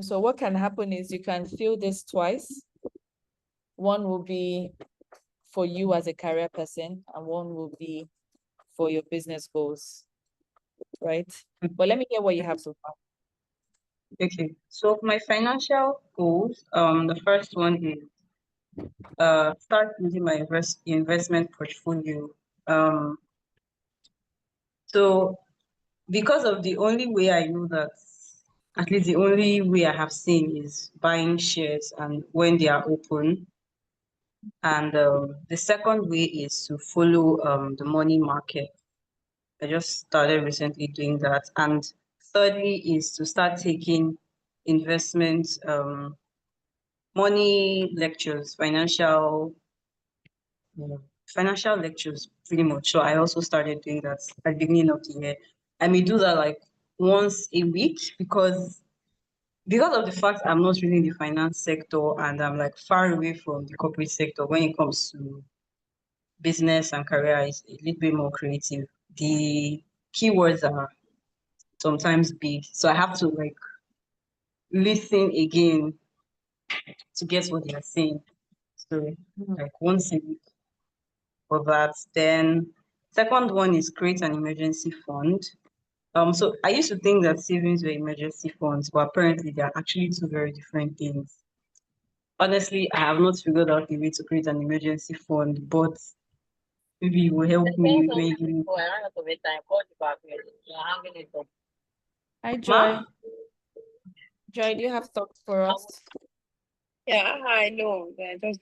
So what can happen is you can fill this twice. One will be for you as a career person and one will be for your business goals, right? But let me hear what you have so far. Okay. So my financial goals, the first one is start using my investment portfolio. Um, so because of the only way I know that, at least the only way I have seen is buying shares and when they are open. And the second way is to follow the money market. I just started recently doing that. And thirdly is to start taking investment money lectures, financial lectures pretty much. So I also started doing that at the beginning of the year. I may do that like once a week because of the fact I'm not really in the finance sector and I'm like far away from the corporate sector when it comes to business and career is a little bit more creative. The keywords are sometimes big. So I have to like listen again to get what they are saying. So like once a week for that. Then second one is create an emergency fund. So I used to think that savings were emergency funds, but apparently they are actually two very different things. Honestly, I have not figured out a way to create an emergency fund, but maybe you will help me with when you give me. Hi, Ma? Joy. Joy, do you have thoughts for us? Yeah, I know. I just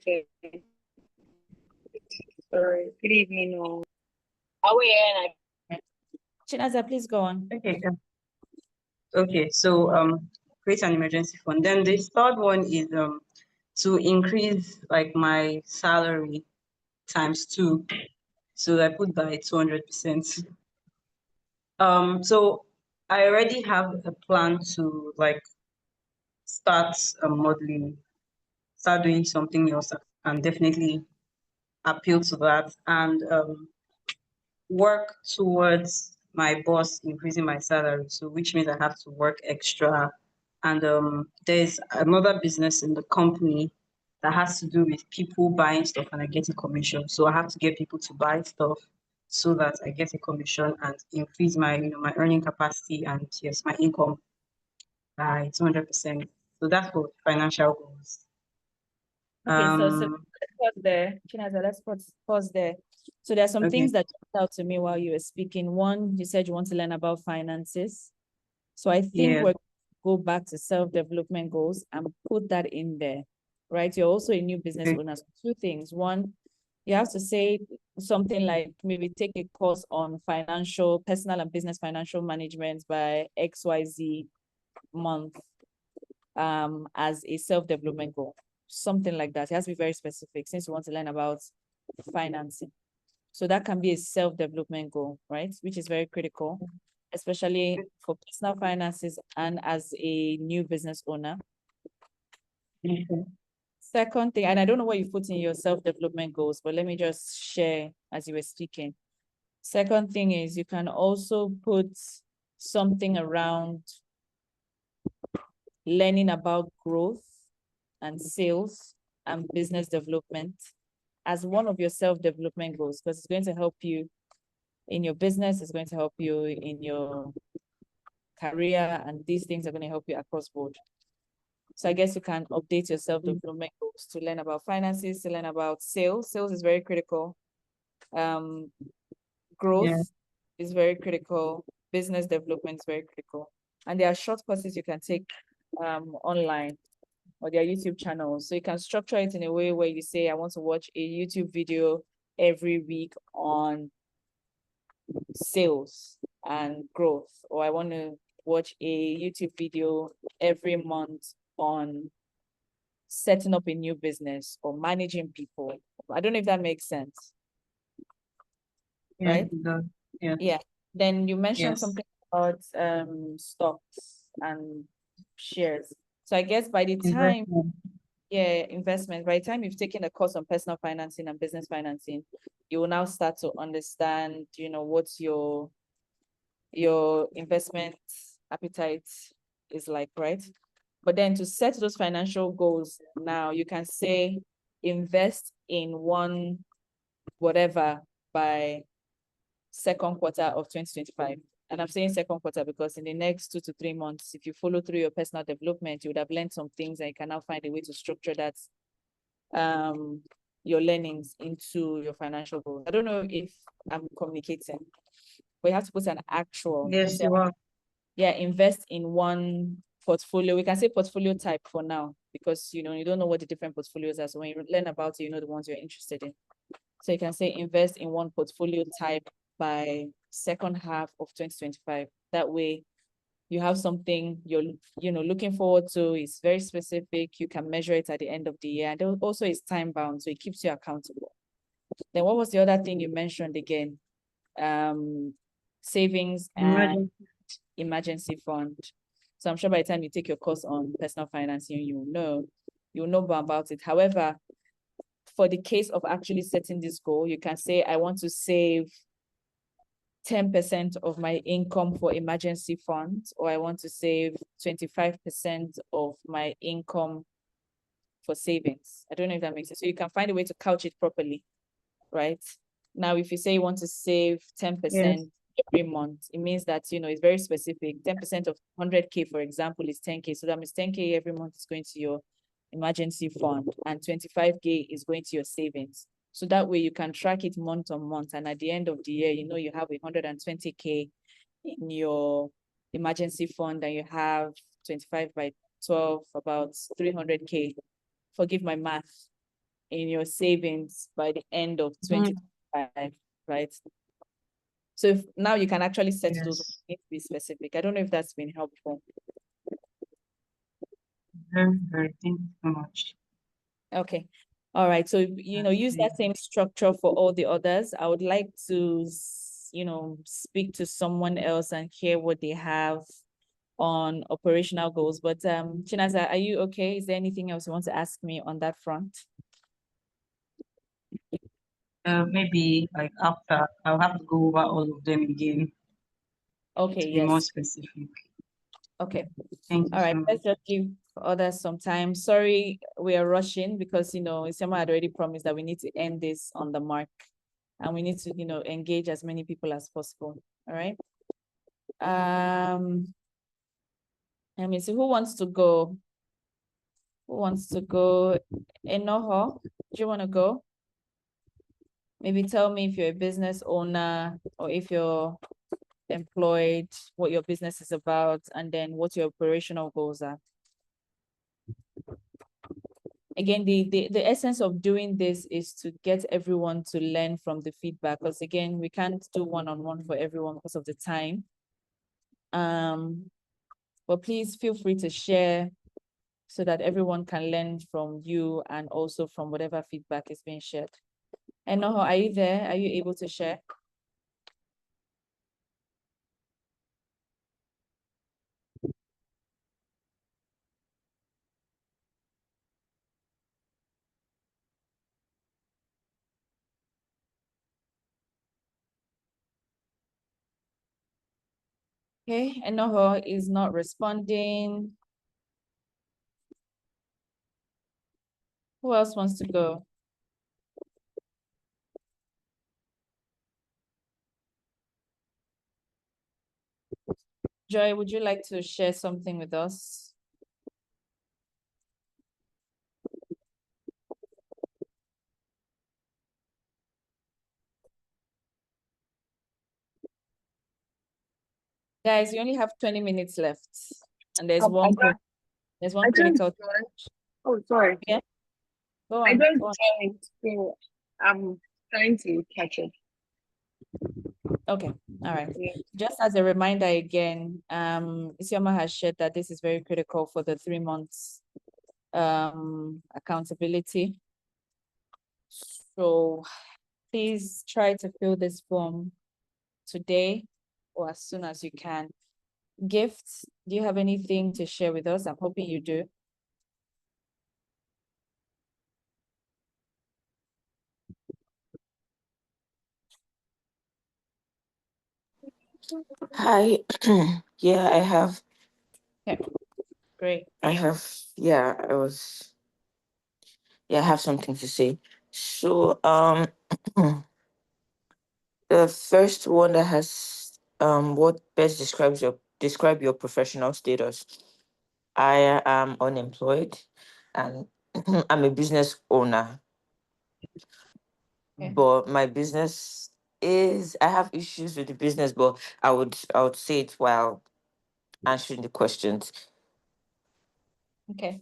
sorry. Good evening. Are we in? Chinaza, please go on. Okay. Okay. So create an emergency fund. Then the third one is to increase like my salary times two. So I put by 200%. So I already have a plan to like start modeling, start doing something else and definitely appeal to that and work towards my boss increasing my salary. So which means I have to work extra. And there's another business in the company that has to do with people buying stuff and I get a commission. So I have to get people to buy stuff so that I get a commission and increase my, my earning capacity and yes, my income by 200%. So that's for financial goals. Okay, so let's Um, pause there. Chinaza, let's pause there. So there are some okay. things that jumped out to me while you were speaking. One, you said you want to learn about finances. So I think Yeah. we're go back to self-development goals and put that in there, right? You're also a new business Okay. owner. So two things. One, you have to say something like maybe take a course on personal and business financial management by XYZ month as a self-development goal. Something like that. It has to be very specific since you want to learn about financing. So that can be a self-development goal, right? Which is very critical, especially for personal finances and as a new business owner. Okay. Second thing, and I don't know what you put in your self-development goals, but let me just share as you were speaking. Second thing is you can also put something around learning about growth and sales and business development as one of your self-development goals, because it's going to help you in your business, it's going to help you in your career, and these things are going to help you across board. So I guess you can update your self-development goals to learn about finances, to learn about sales. Sales is very critical. Growth is very critical. Business development is very critical. And there are short courses you can take online or their YouTube channels. So you can structure it in a way where you say, I want to watch a YouTube video every week on sales and growth, or I want to watch a YouTube video every month on setting up a new business or managing people. I don't know if that makes sense. Yeah, right? it does. Yeah. Yeah. Then you mentioned Yes. something about stocks and shares. So I guess by the time, investment, by the time you've taken a course on personal financing and business financing, you will now start to understand, what's your investment appetite is like, right? But then to set those financial goals now, you can say invest in one whatever by second quarter of 2025. And I'm saying second quarter because in the next 2 to 3 months, if you follow through your personal development, you would have learned some things and you can now find a way to structure that your learnings into your financial goals. I don't know if I'm communicating, but you have to put an actual. Yes, you are. Yeah, invest in one portfolio. We can say portfolio type for now because you don't know what the different portfolios are. So when you learn about it, you know the ones you're interested in. So you can say invest in one portfolio type by second half of 2025. That way you have something you're looking forward to. It's very specific. You can measure it at the end of the year. And also it's time bound, so it keeps you accountable. Then what was the other thing you mentioned again? Savings and emergency fund. So I'm sure by the time you take your course on personal financing, you'll know more about it. However, for the case of actually setting this goal, you can say, I want to save 10% of my income for emergency funds, or I want to save 25% of my income for savings. I don't know if that makes sense. So you can find a way to couch it properly, right? Now, if you say you want to save 10% every month, it means that, it's very specific. 10% of 100K, for example, is 10K. So that means 10K every month is going to your emergency fund and 25K is going to your savings. So that way you can track it month on month. And at the end of the year, you have 120K in your emergency fund and you have 25 by 12, about 300K. Forgive my math. In your savings by the end of 2025, right? So now you can actually set those, need to be specific. I don't know if that's been helpful. Very, very. Thank you so much. Okay. All right. So, use that same structure for all the others. I would like to, speak to someone else and hear what they have on operational goals. But Chinaza, are you okay? Is there anything else you want to ask me on that front? Maybe like after, I'll have to go over all of them again. Okay, to be more yes. specific. Okay. Thank you All right, so much. let's just give others some time. Sorry, we are rushing because, Isioma had already promised that we need to end this on the mark and we need to, engage as many people as possible. All right. Let me see, who wants to go? Who wants to go? Enoho, do you want to go? Maybe tell me if you're a business owner or if you're employed, what your business is about, and then what your operational goals are. Again, the essence of doing this is to get everyone to learn from the feedback, because again, we can't do one-on-one for everyone because of the time. But please feel free to share so that everyone can learn from you and also from whatever feedback is being shared. Enoho, are you there? Are you able to share? Okay, Enoho is not responding. Who else wants to go? Joy, would you like to share something with us? Guys, you only have 20 minutes left, and there's one critical. Oh, sorry. Yeah. Go I on. don't Go on. join, so I'm trying to catch up. Okay. All right. Yeah. Just as a reminder again, Isioma has shared that this is very critical for the 3 months accountability. So please try to fill this form today or as soon as you can. Gifts, do you have anything to share with us? I'm hoping you do. Hi. Yeah, I have. Okay, great. I have. Yeah, I have something to say. So, the first one that has what best describe your professional status. I am unemployed, and I'm a business owner. Okay. But my business I have issues with the business, but I would say it while answering the questions. Okay.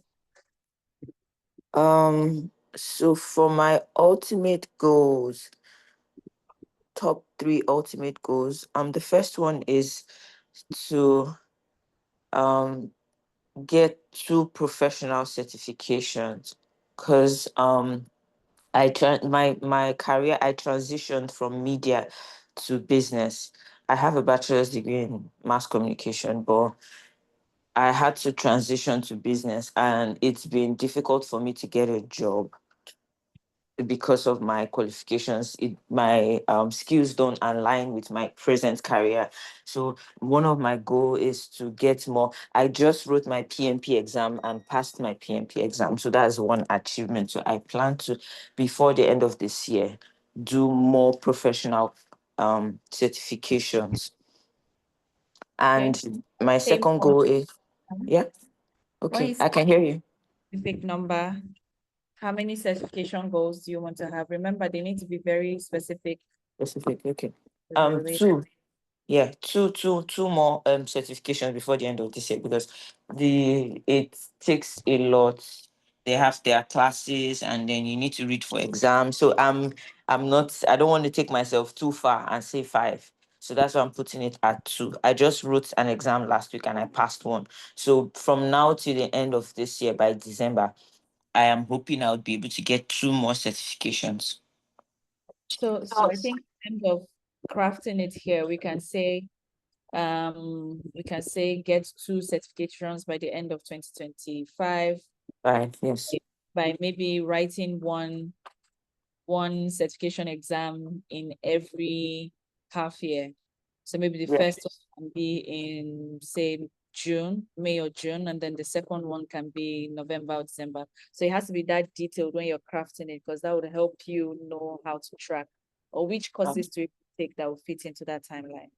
So for my ultimate goals, top 3 ultimate goals, the first one is to get 2 professional certifications, because my career, I transitioned from media to business. I have a bachelor's degree in mass communication, but I had to transition to business, and it's been difficult for me to get a job because of my qualifications. My skills don't align with my present career. So one of my goal is to get more. I just wrote my PMP exam and passed my PMP exam. So that's one achievement. So I plan to, before the end of this year, do more professional certifications. Okay. And my Say second more. goal is, yeah, When you okay, say I can hear you. specific number, how many certification goals do you want to have? Remember, they need to be very specific. Specific, okay. The way. 2. Yeah, two more certifications before the end of this year, because it takes a lot. They have their classes, and then you need to read for exams. So I don't want to take myself too far and say 5. So that's why I'm putting it at 2. I just wrote an exam last week and I passed one. So from now to the end of this year, by December, I am hoping I'll be able to get 2 more certifications. So I think in terms of crafting it here, we can say get 2 certifications by the end of 2025 Right, yes. by maybe writing one certification exam in every half year. So maybe the Yeah. first one can be in, say, May or June, and then the second one can be November or December. So it has to be that detailed when you're crafting it, because that would help you know how to track or which courses to take that will fit into that timeline.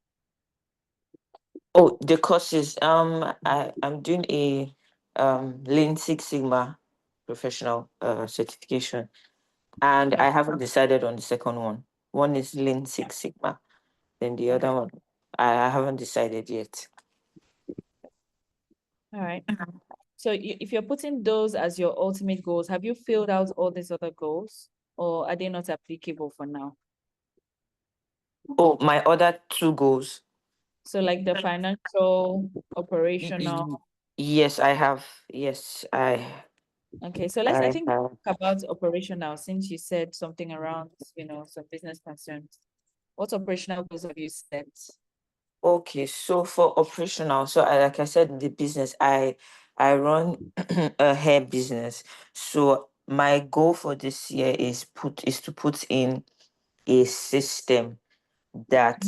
Oh, the courses. I'm doing a Lean Six Sigma professional certification, and I haven't decided on the second one. One is Lean Six Sigma, then the other one I haven't decided yet. All right. So if you're putting those as your ultimate goals, have you filled out all these other goals, or are they not applicable for now? Oh, my other 2 goals. So like the financial, Y- operational. y- Yes, I have. Yes, Okay, so I I think have. talk about operational, since you said something around, some business concerns. What operational goals have you set? Okay, so for operational, so like I said, in the business, I run a hair business. So my goal for this year is to put in a system that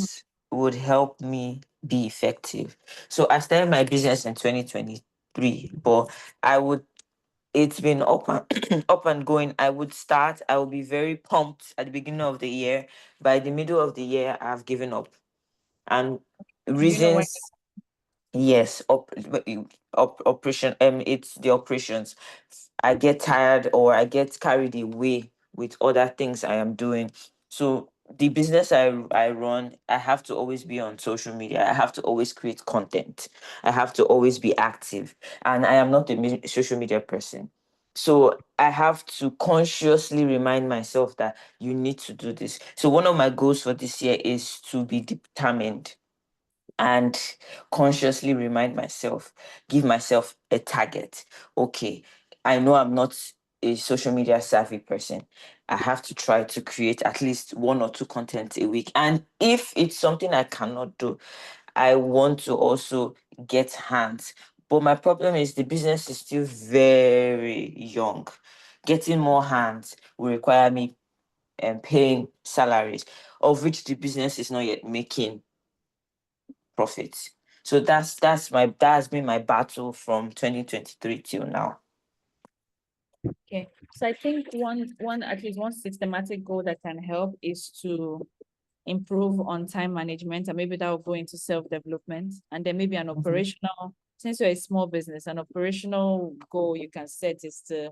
would help me be effective. So I started my business in 2023, but it's been up and up and going. I will be very pumped at the beginning of the year. By the middle of the year, I've given up. And And do you know when? reasons, yes, operation. It's the operations. I get tired or I get carried away with other things I am doing. So the business I run, I have to always be on social media. I have to always create content. I have to always be active, and I am not a social media person. So I have to consciously remind myself that you need to do this. So one of my goals for this year is to be determined and consciously remind myself, give myself a target. Okay, I know I'm not a social media savvy person. I have to try to create at least 1 or 2 content a week. And if it's something I cannot do, I want to also get hands. But my problem is the business is still very young. Getting more hands will require me paying salaries, of which the business is not yet making profits. So that has been my battle from 2023 till now. Okay, so I think at least one systematic goal that can help is to improve on time management, and maybe that will go into self-development, and then maybe an operational, since you're a small business, an operational goal you can set is to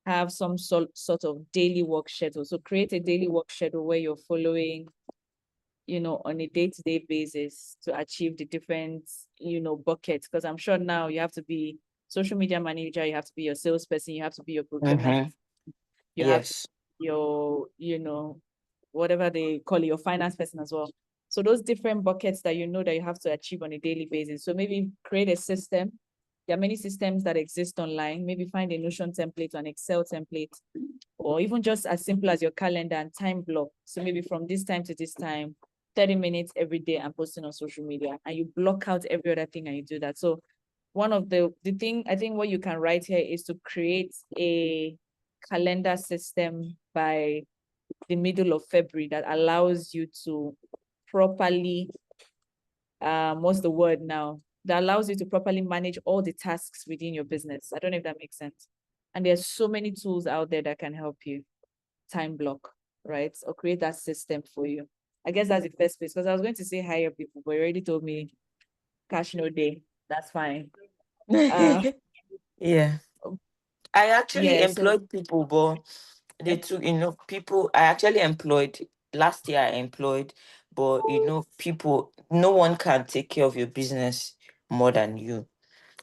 have some sort of daily work schedule. So create a daily work schedule where you're following, on a day-to-day basis to achieve the different, buckets. Because I'm sure now you have to be social media manager, you have to be your salesperson, you have to be your procurement, you have to Yes. be your, whatever they call it, your finance person as well. So those different buckets that you know that you have to achieve on a daily basis. So maybe create a system. There are many systems that exist online. Maybe find a Notion template or an Excel template, or even just as simple as your calendar and time block. So maybe from this time to this time, 30 minutes every day and posting on social media, and you block out every other thing and you do that. So one of the thing, I think what you can write here is to create a calendar system by the middle of February that allows you to properly, what's the word now? That allows you to properly manage all the tasks within your business. I don't know if that makes sense. And there's so many tools out there that can help you time block, right? Or create that system for you. I guess that's the first place, because I was going to say hire people, but you already told me cash no day. That's fine. Yeah. I actually Yeah, so employed people, but they took, people I actually employed last year. I employed, but people, no one can take care of your business more than you,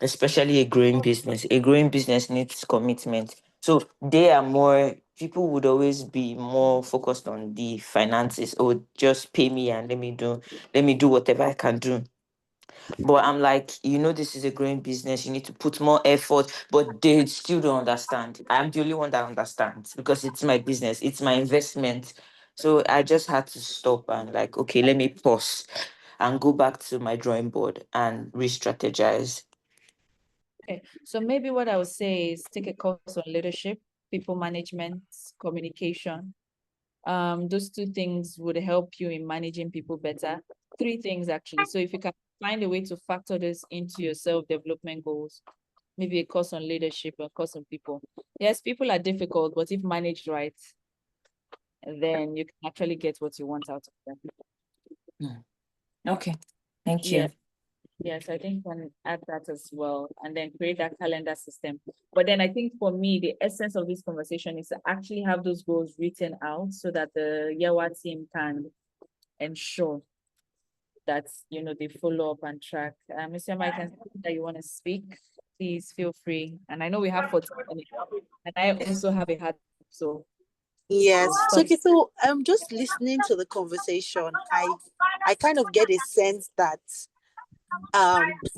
especially a growing business. A growing business needs commitment. So they are more, people would always be more focused on the finances, or just pay me and let me do whatever I can do. But I'm like, this is a growing business. You need to put more effort. But they still don't understand. I'm the only one that understands, because it's my business, it's my investment. So I just had to stop and like, okay, let me pause and go back to my drawing board and re-strategize. okay. So maybe what I would say is take a course on leadership, people management, communication. Those two things would help you in managing people better. Three things actually. So if you can find a way to factor this into your self-development goals, maybe a course on leadership, a course on people. Yes, people are difficult, but if managed right, then you can actually get what you want out of them. Okay. Thank you. Yeah. Yes, I think you can add that as well, and then create that calendar system. But then I think for me, the essence of this conversation is to actually have those goals written out so that the Yewa team can ensure that they follow up and track. Mr. Mike, I think that you want to speak, please feel free. And I know we have 40 minutes, and I also have a hard, so Yes. So stop. okay, so just listening to the conversation, I kind of get a sense that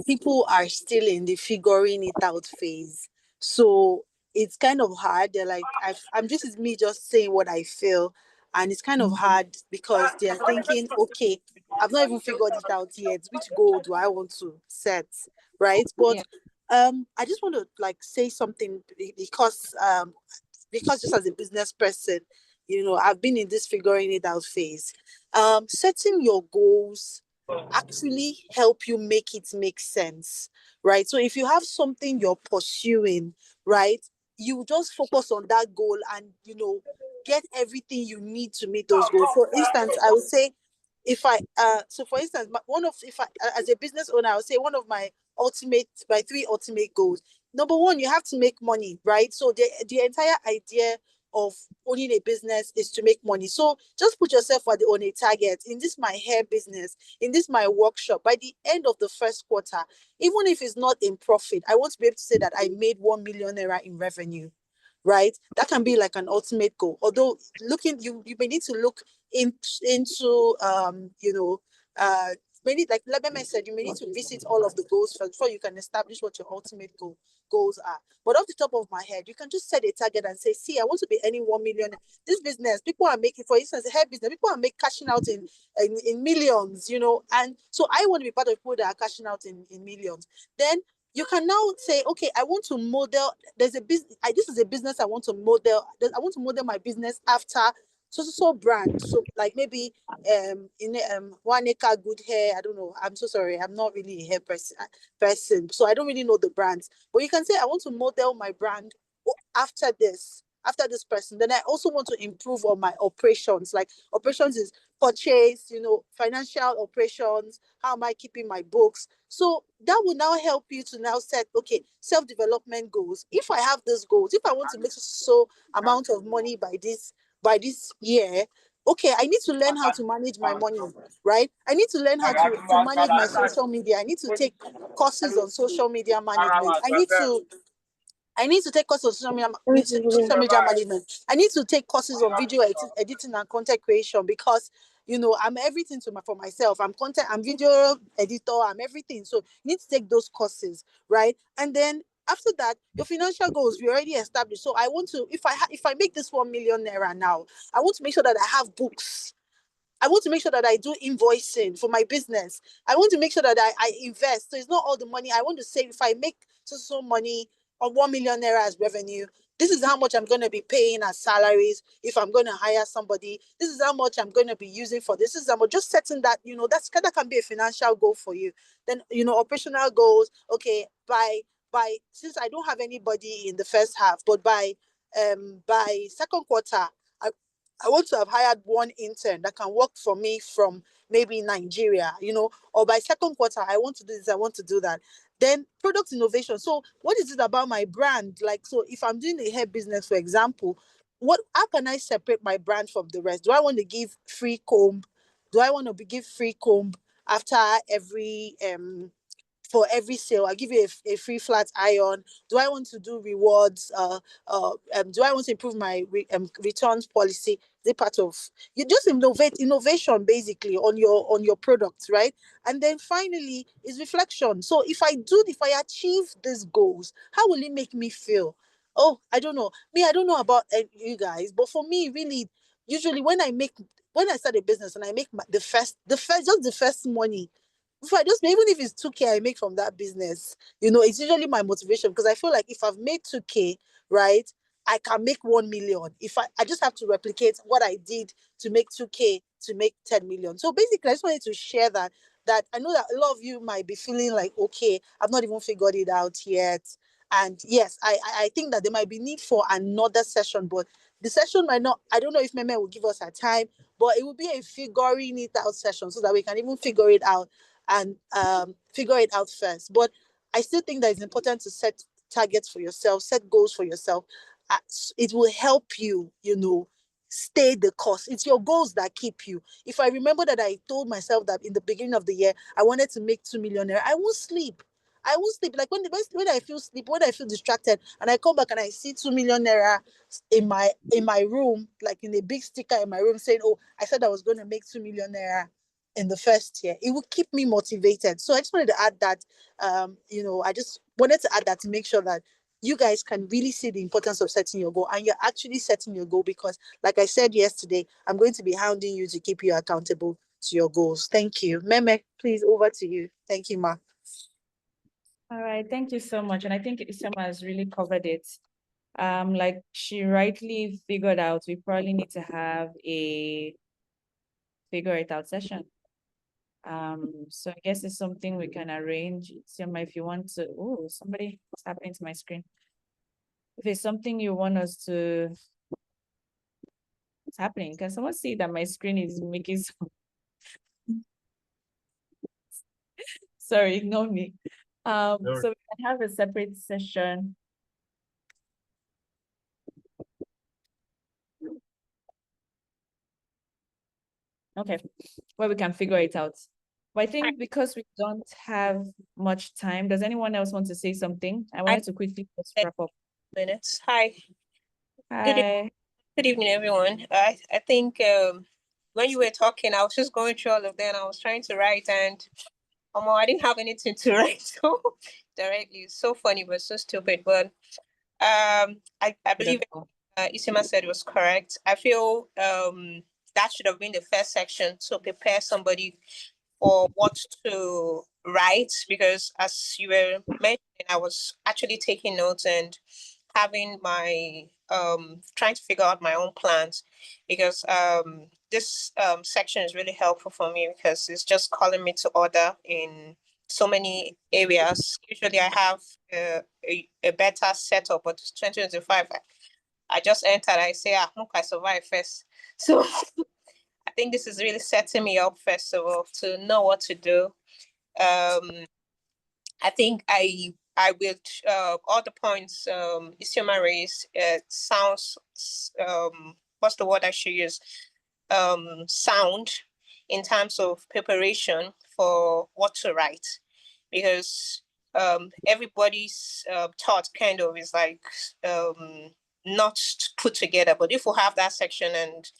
people are still in the figuring it out phase. So it's kind of hard. They're like, I'm just, it's me just saying what I feel. And it's kind of hard because they're thinking, okay, I've not even figured it out yet. Which goal do I want to set? Right. But Yeah. I just want to like say something because just as a business person, I've been in this figuring it out phase. Setting your goals actually help you make it make sense, right? So if you have something you're pursuing, right, you just focus on that goal and get everything you need to meet those goals. For instance, I would say if I so for instance, one of if I as a business owner, I would say one of my three ultimate goals. Number one, you have to make money, right? So the entire idea of owning a business is to make money. So just put yourself on a target. In this my hair business, in this my workshop, by the end of the first quarter, even if it's not in profit, I want to be able to say that I made 1 million naira in revenue, right? That can be like an ultimate goal. Although you may need to look into uh many, like Lebeme said, you may need to visit all of the goals first before you can establish what your ultimate goals are. But off the top of my head, you can just set a target and say, see, I want to be earning 1 million. This business, people are making, for instance, a hair business, people are cashing out in millions, and so I want to be part of people that are cashing out in millions. Then you can now say, okay, I want to model. There's a business. This is a business I want to model. I want to model my business after so brand. So like maybe in 1 acre good hair. I don't know. I'm so sorry. I'm not really a hair person, so I don't really know the brands. But you can say I want to model my brand after this person. Then I also want to improve on my operations. Like operations is purchase, financial operations. How am I keeping my books? So that will now help you to now set, okay, self-development goals. If I have those goals, if I want to make so amount of money by this year, okay, I need to learn how to manage my money, right? I need to learn how to manage my social media. I need to take courses on social media management. I need to take courses on social media management. I need to take courses on video editing and content creation because I'm everything for myself. I'm video editor, I'm everything. So you need to take those courses, right? And then after that, your financial goals we already established. So I want to, if I make this 1 million naira now, I want to make sure that I have books. I want to make sure that I do invoicing for my business. I want to make sure that I invest. So it's not all the money. I want to save. If I make so money on 1 million naira as revenue, this is how much I'm going to be paying as salaries. If I'm going to hire somebody, this is how much I'm going to be using for this. This is how much, just setting that, that can be a financial goal for you. Then, operational goals. Okay, since I don't have anybody in the first half, but by second quarter, I want to have hired one intern that can work for me from maybe Nigeria, or by second quarter, I want to do this, I want to do that. Then product innovation. So what is it about my brand? Like, so if I'm doing a hair business, for example, how can I separate my brand from the rest? Do I want to give free comb? Do I want to give free comb after for every sale? I give you a free flat iron. Do I want to do rewards? Do I want to improve my returns policy? The part of you just innovation basically on your products, right? And then finally is reflection. So if I achieve these goals, how will it make me feel? Oh, I don't know. I don't know about you guys, but for me, really, usually when I start a business and I make the first money, even if it's 2K I make from that business, it's usually my motivation, because I feel like if I've made 2K, right, I can make 1 million. If I just have to replicate what I did to make 2K to make 10 million. So basically, I just wanted to share that I know that a lot of you might be feeling like, okay, I've not even figured it out yet. And yes, I think that there might be need for another session, but the session might not, I don't know if Meme will give us her time, but it will be a figuring it out session so that we can even figure it out and figure it out first. But I still think that it's important to set targets for yourself, set goals for yourself. It will help you, stay the course. It's your goals that keep you. If I remember that I told myself that in the beginning of the year, I wanted to make 2 million naira, I won't sleep. Like when I feel sleep, when I feel distracted, and I come back and I see 2 million naira in my room, like in a big sticker in my room saying, "Oh, I said I was going to make 2 million naira in the first year," it will keep me motivated. So I just wanted to add that. I just wanted to add that to make sure that you guys can really see the importance of setting your goal, and you're actually setting your goal, because, like I said yesterday, I'm going to be hounding you to keep you accountable to your goals. Thank you. Meme, please, over to you. Thank you, Ma. All right, thank you so much. And I think Isama has really covered it. Like she rightly figured out, we probably need to have a figure it out session. So I guess it's something we can arrange. Isama, if you want to, somebody is happening to my screen. If it's something you want us to, what's happening? Can someone see that my screen is making some? Sorry, ignore me. So we can have a separate session. Okay, where we can figure it out. But I think because we don't have much time, does anyone else want to say something? I wanted to quickly just wrap up. Minutes. Hi. Hi. Good evening, everyone. I think when you were talking, I was just going through all of them. I was trying to write, and I didn't have anything to write so directly. It's so funny, but so stupid. But I believe Isima said it was correct. I feel that should have been the first section to prepare somebody for what to write, because as you were mentioning, I was actually taking notes and having my trying to figure out my own plans, because this section is really helpful for me, because it's just calling me to order in so many areas. Usually I have a better setup, but 2025 I just entered, I say, hope I survive first. So I think this is really setting me up, first of all, to know what to do. I think I will, all the points Isioma raised, it sounds, what's the word I should use? sound in terms of preparation for what to write, because everybody's thought kind of is like not put together. But if we have that section and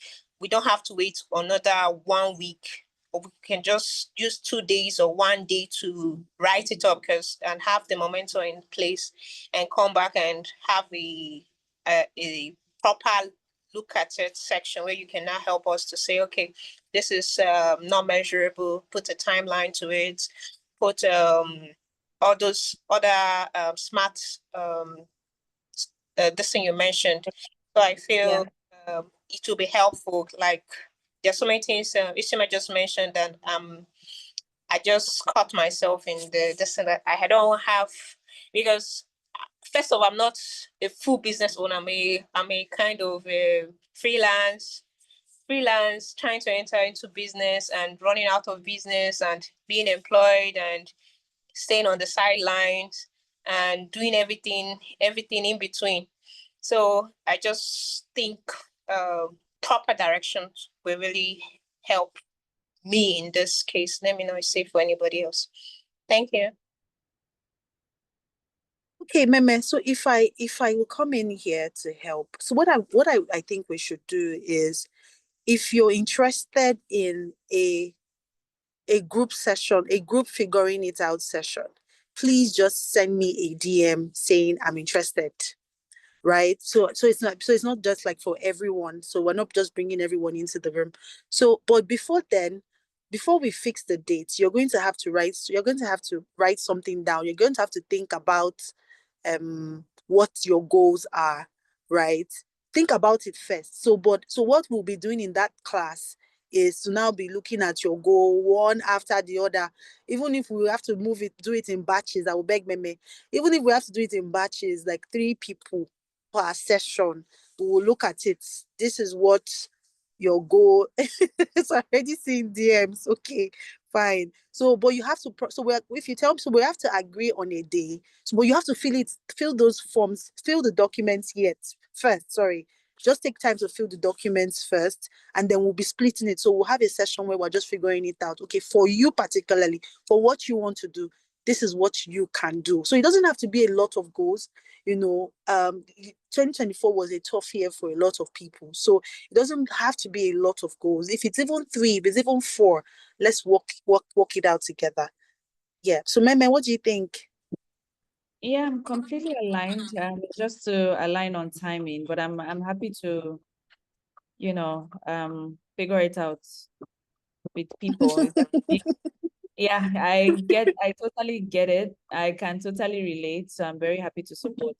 we don't have to wait another 1 week, or we can just use 2 days or 1 day to write it up and have the momentum in place, and come back and have a proper look at it section where you can now help us to say, okay, this is not measurable, put a timeline to it, put all those other smart this thing you mentioned. So I feel it will be helpful. Like, there's so many things Ishima just mentioned that I just caught myself in this thing that I don't have, because first of all, I'm not a full business owner. I'm a kind of freelance trying to enter into business and running out of business and being employed and staying on the sidelines and doing everything in between. So I just think proper direction will really help me in this case. Let me know if it's safe for anybody else. Thank you. Okay, Meme. So if I will come in here to help, so what I think we should do is, if you're interested in a group session, a group figuring it out session, please just send me a DM saying I'm interested. Right. So it's not just like for everyone. So we're not just bringing everyone into the room. So, but before we fix the dates, you're going to have to write something down. You're going to have to think about what your goals are, right? Think about it first. So what we'll be doing in that class is to now be looking at your goal one after the other. Even if we have to do it in batches, I will beg Meme. Even if we have to do it in batches, like 3 people per session, we will look at it. This is what your goal. It's already seeing DMs. Okay, fine. So, but you have to. So, we have to agree on a day. So, but you have to fill those forms, fill the documents first. Sorry, just take time to fill the documents first, and then we'll be splitting it. So we'll have a session where we're just figuring it out. Okay, for you particularly, for what you want to do, this is what you can do. So it doesn't have to be a lot of goals. 2024 was a tough year for a lot of people. So it doesn't have to be a lot of goals. If it's even 3, if it's even 4, let's work it out together. Yeah. So Meme, what do you think? Yeah, I'm completely aligned. Just to align on timing, but I'm happy to, figure it out with people. Yeah, I totally get it. I can totally relate. So I'm very happy to support.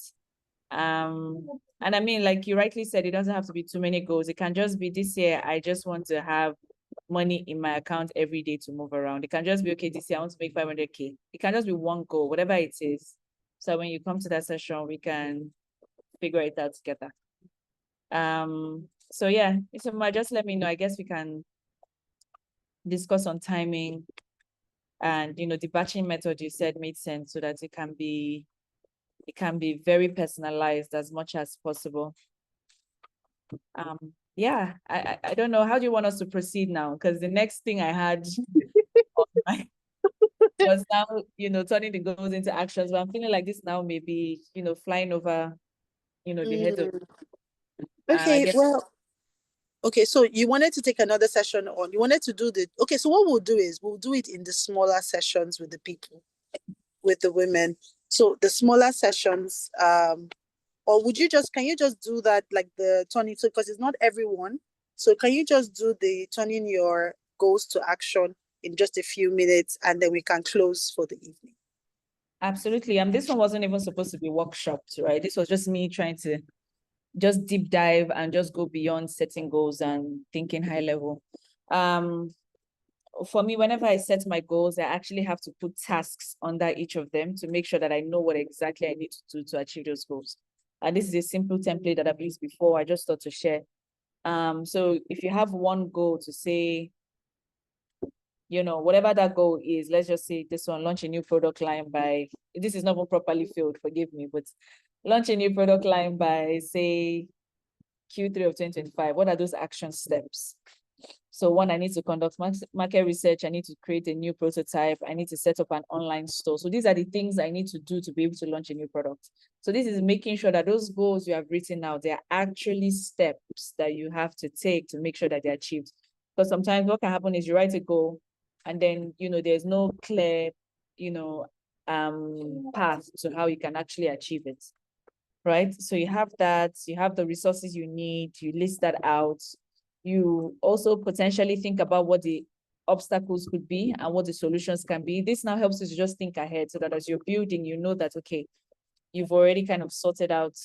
And I mean, like you rightly said, it doesn't have to be too many goals. It can just be, this year, I just want to have money in my account every day to move around. It can just be, okay, this year I want to make 500K. It can just be one goal, whatever it is. So when you come to that session, we can figure it out together. So yeah, just let me know. I guess we can discuss on timing, and the batching method you said made sense, so that it can be very personalized as much as possible. Yeah, I don't know, how do you want us to proceed now? Because the next thing I had was now, turning the goals into actions. But I'm feeling like this now may be, flying over, the head of. Okay, okay, so you wanted to take another session on, you wanted to do okay, so what we'll do is we'll do it in the smaller sessions with the people, with the women. So the smaller sessions, or can you just do that, like the turning, so because it's not everyone. So can you just do the turning your goals to action in just a few minutes, and then we can close for the evening? Absolutely. This one wasn't even supposed to be workshopped, right? This was just me trying to just deep dive and just go beyond setting goals and thinking high level. For me, whenever I set my goals, I actually have to put tasks under each of them to make sure that I know what exactly I need to do to achieve those goals. And this is a simple template that I've used before. I just thought to share. So if you have one goal to say, whatever that goal is, let's just say this one, launch a new product line by, this is not even properly filled, forgive me, but launch a new product line by, say, Q3 of 2025. What are those action steps? So one, I need to conduct market research. I need to create a new prototype. I need to set up an online store. So these are the things I need to do to be able to launch a new product. So this is making sure that those goals you have written out, they're actually steps that you have to take to make sure that they're achieved. Because sometimes what can happen is you write a goal and then, there's no clear, path to how you can actually achieve it. Right? So you have that, you have the resources you need, you list that out. You also potentially think about what the obstacles could be and what the solutions can be. This now helps you to just think ahead so that as you're building, you know that, okay, you've already kind of sorted out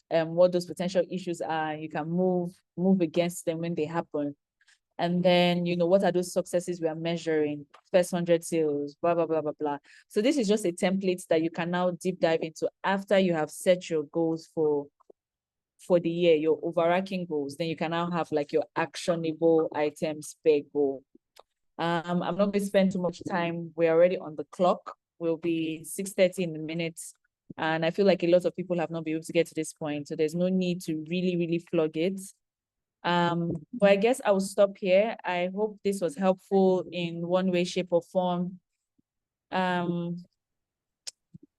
what those potential issues are. You can move against them when they happen. And then, what are those successes we are measuring? First 100 sales, blah, blah, blah, blah, blah. So this is just a template that you can now deep dive into after you have set your goals for the year, your overarching goals. Then you can now have like your actionable items per goal. I'm not going to spend too much time. We're already on the clock. We'll be 6:30 in a minute. And I feel like a lot of people have not been able to get to this point. So there's no need to really, really flog it. But I guess I will stop here. I hope this was helpful in one way, shape, or form. I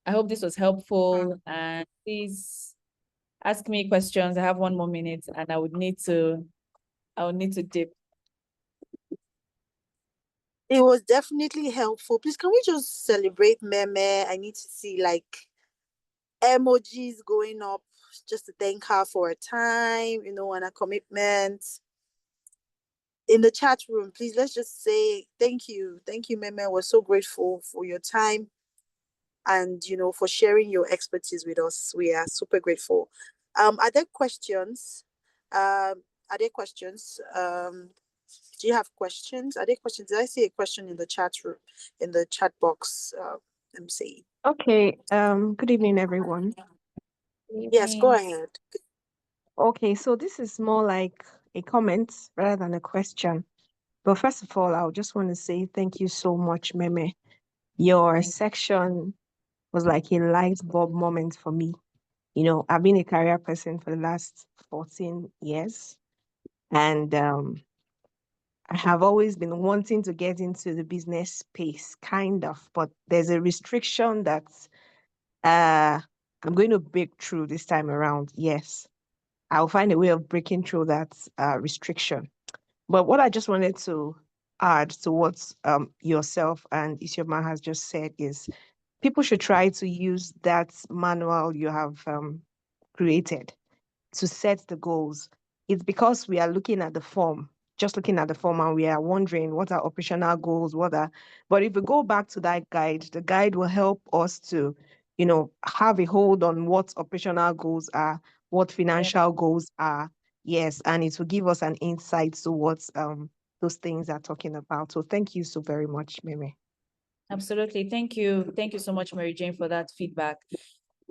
hope this was helpful, and please ask me questions. I have 1 more minute and I would need to dip. It was definitely helpful. Please, can we just celebrate Meme? I need to see like emojis going up just to thank her for her time, and her commitment. In the chat room, please, let's just say thank you. Thank you, Meme. We're so grateful for your time and, for sharing your expertise with us. We are super grateful. Are there questions? Do you have questions? Are there questions? Did I see a question in the chat room, in the chat box? Let me see. Okay. Good evening, everyone. Yes, go ahead. Okay, so this is more like a comment rather than a question. But first of all, I just want to say thank you so much, Meme. Your section was like a light bulb moment for me. I've been a career person for the last 14 years, and I have always been wanting to get into the business space, kind of, but there's a restriction that I'm going to break through this time around. Yes, I'll find a way of breaking through that restriction. But what I just wanted to add to what yourself and Isioma has just said is people should try to use that manual you have created to set the goals. It's because we are looking at the form, just looking at the form, and we are wondering what are operational goals, but if we go back to that guide, the guide will help us to, have a hold on what operational goals are, what financial goals are. Yes, and it will give us an insight to what those things are talking about. So thank you so very much, Meme. Absolutely. Thank you. Thank you so much, Mary Jane, for that feedback.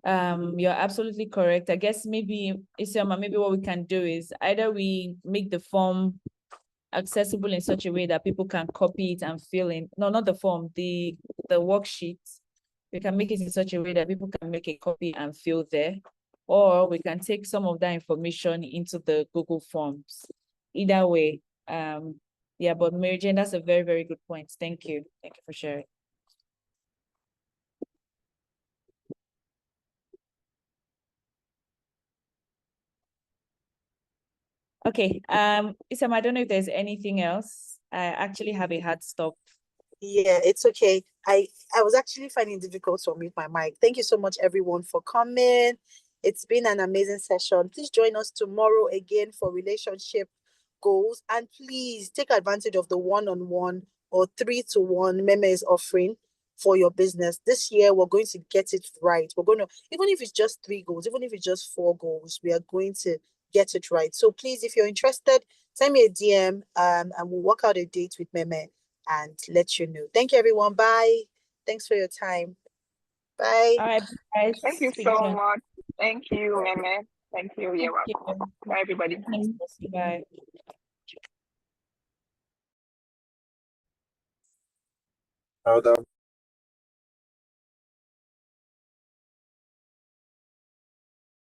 You're absolutely correct. I guess maybe, Isioma, maybe what we can do is either we make the form accessible in such a way that people can copy it and fill in. No, not the form, the worksheet. We can make it in such a way that people can make a copy and fill there. Or we can take some of that information into the Google Forms. Either way, yeah, but Mary Jane, that's a very, very good point. Thank you. Thank you for sharing. Okay, Isam, I don't know if there's anything else. I actually have a hard stop. Yeah, it's okay. I was actually finding it difficult to unmute my mic. Thank you so much, everyone, for coming. It's been an amazing session. Please join us tomorrow again for relationship goals. And please take advantage of the one-on-one or 3-to-1 Meme is offering for your business. This year, we're going to get it right. We're going to, even if it's just 3 goals, even if it's just 4 goals, we are going to get it right. So please, if you're interested, send me a DM and we'll work out a date with Meme and let you know. Thank you, everyone. Bye. Thanks for your time. Bye. All right, guys. Thank you so much. Thank you, Meme. Thank you, Yewa. Bye, everybody. Bye. Hold on.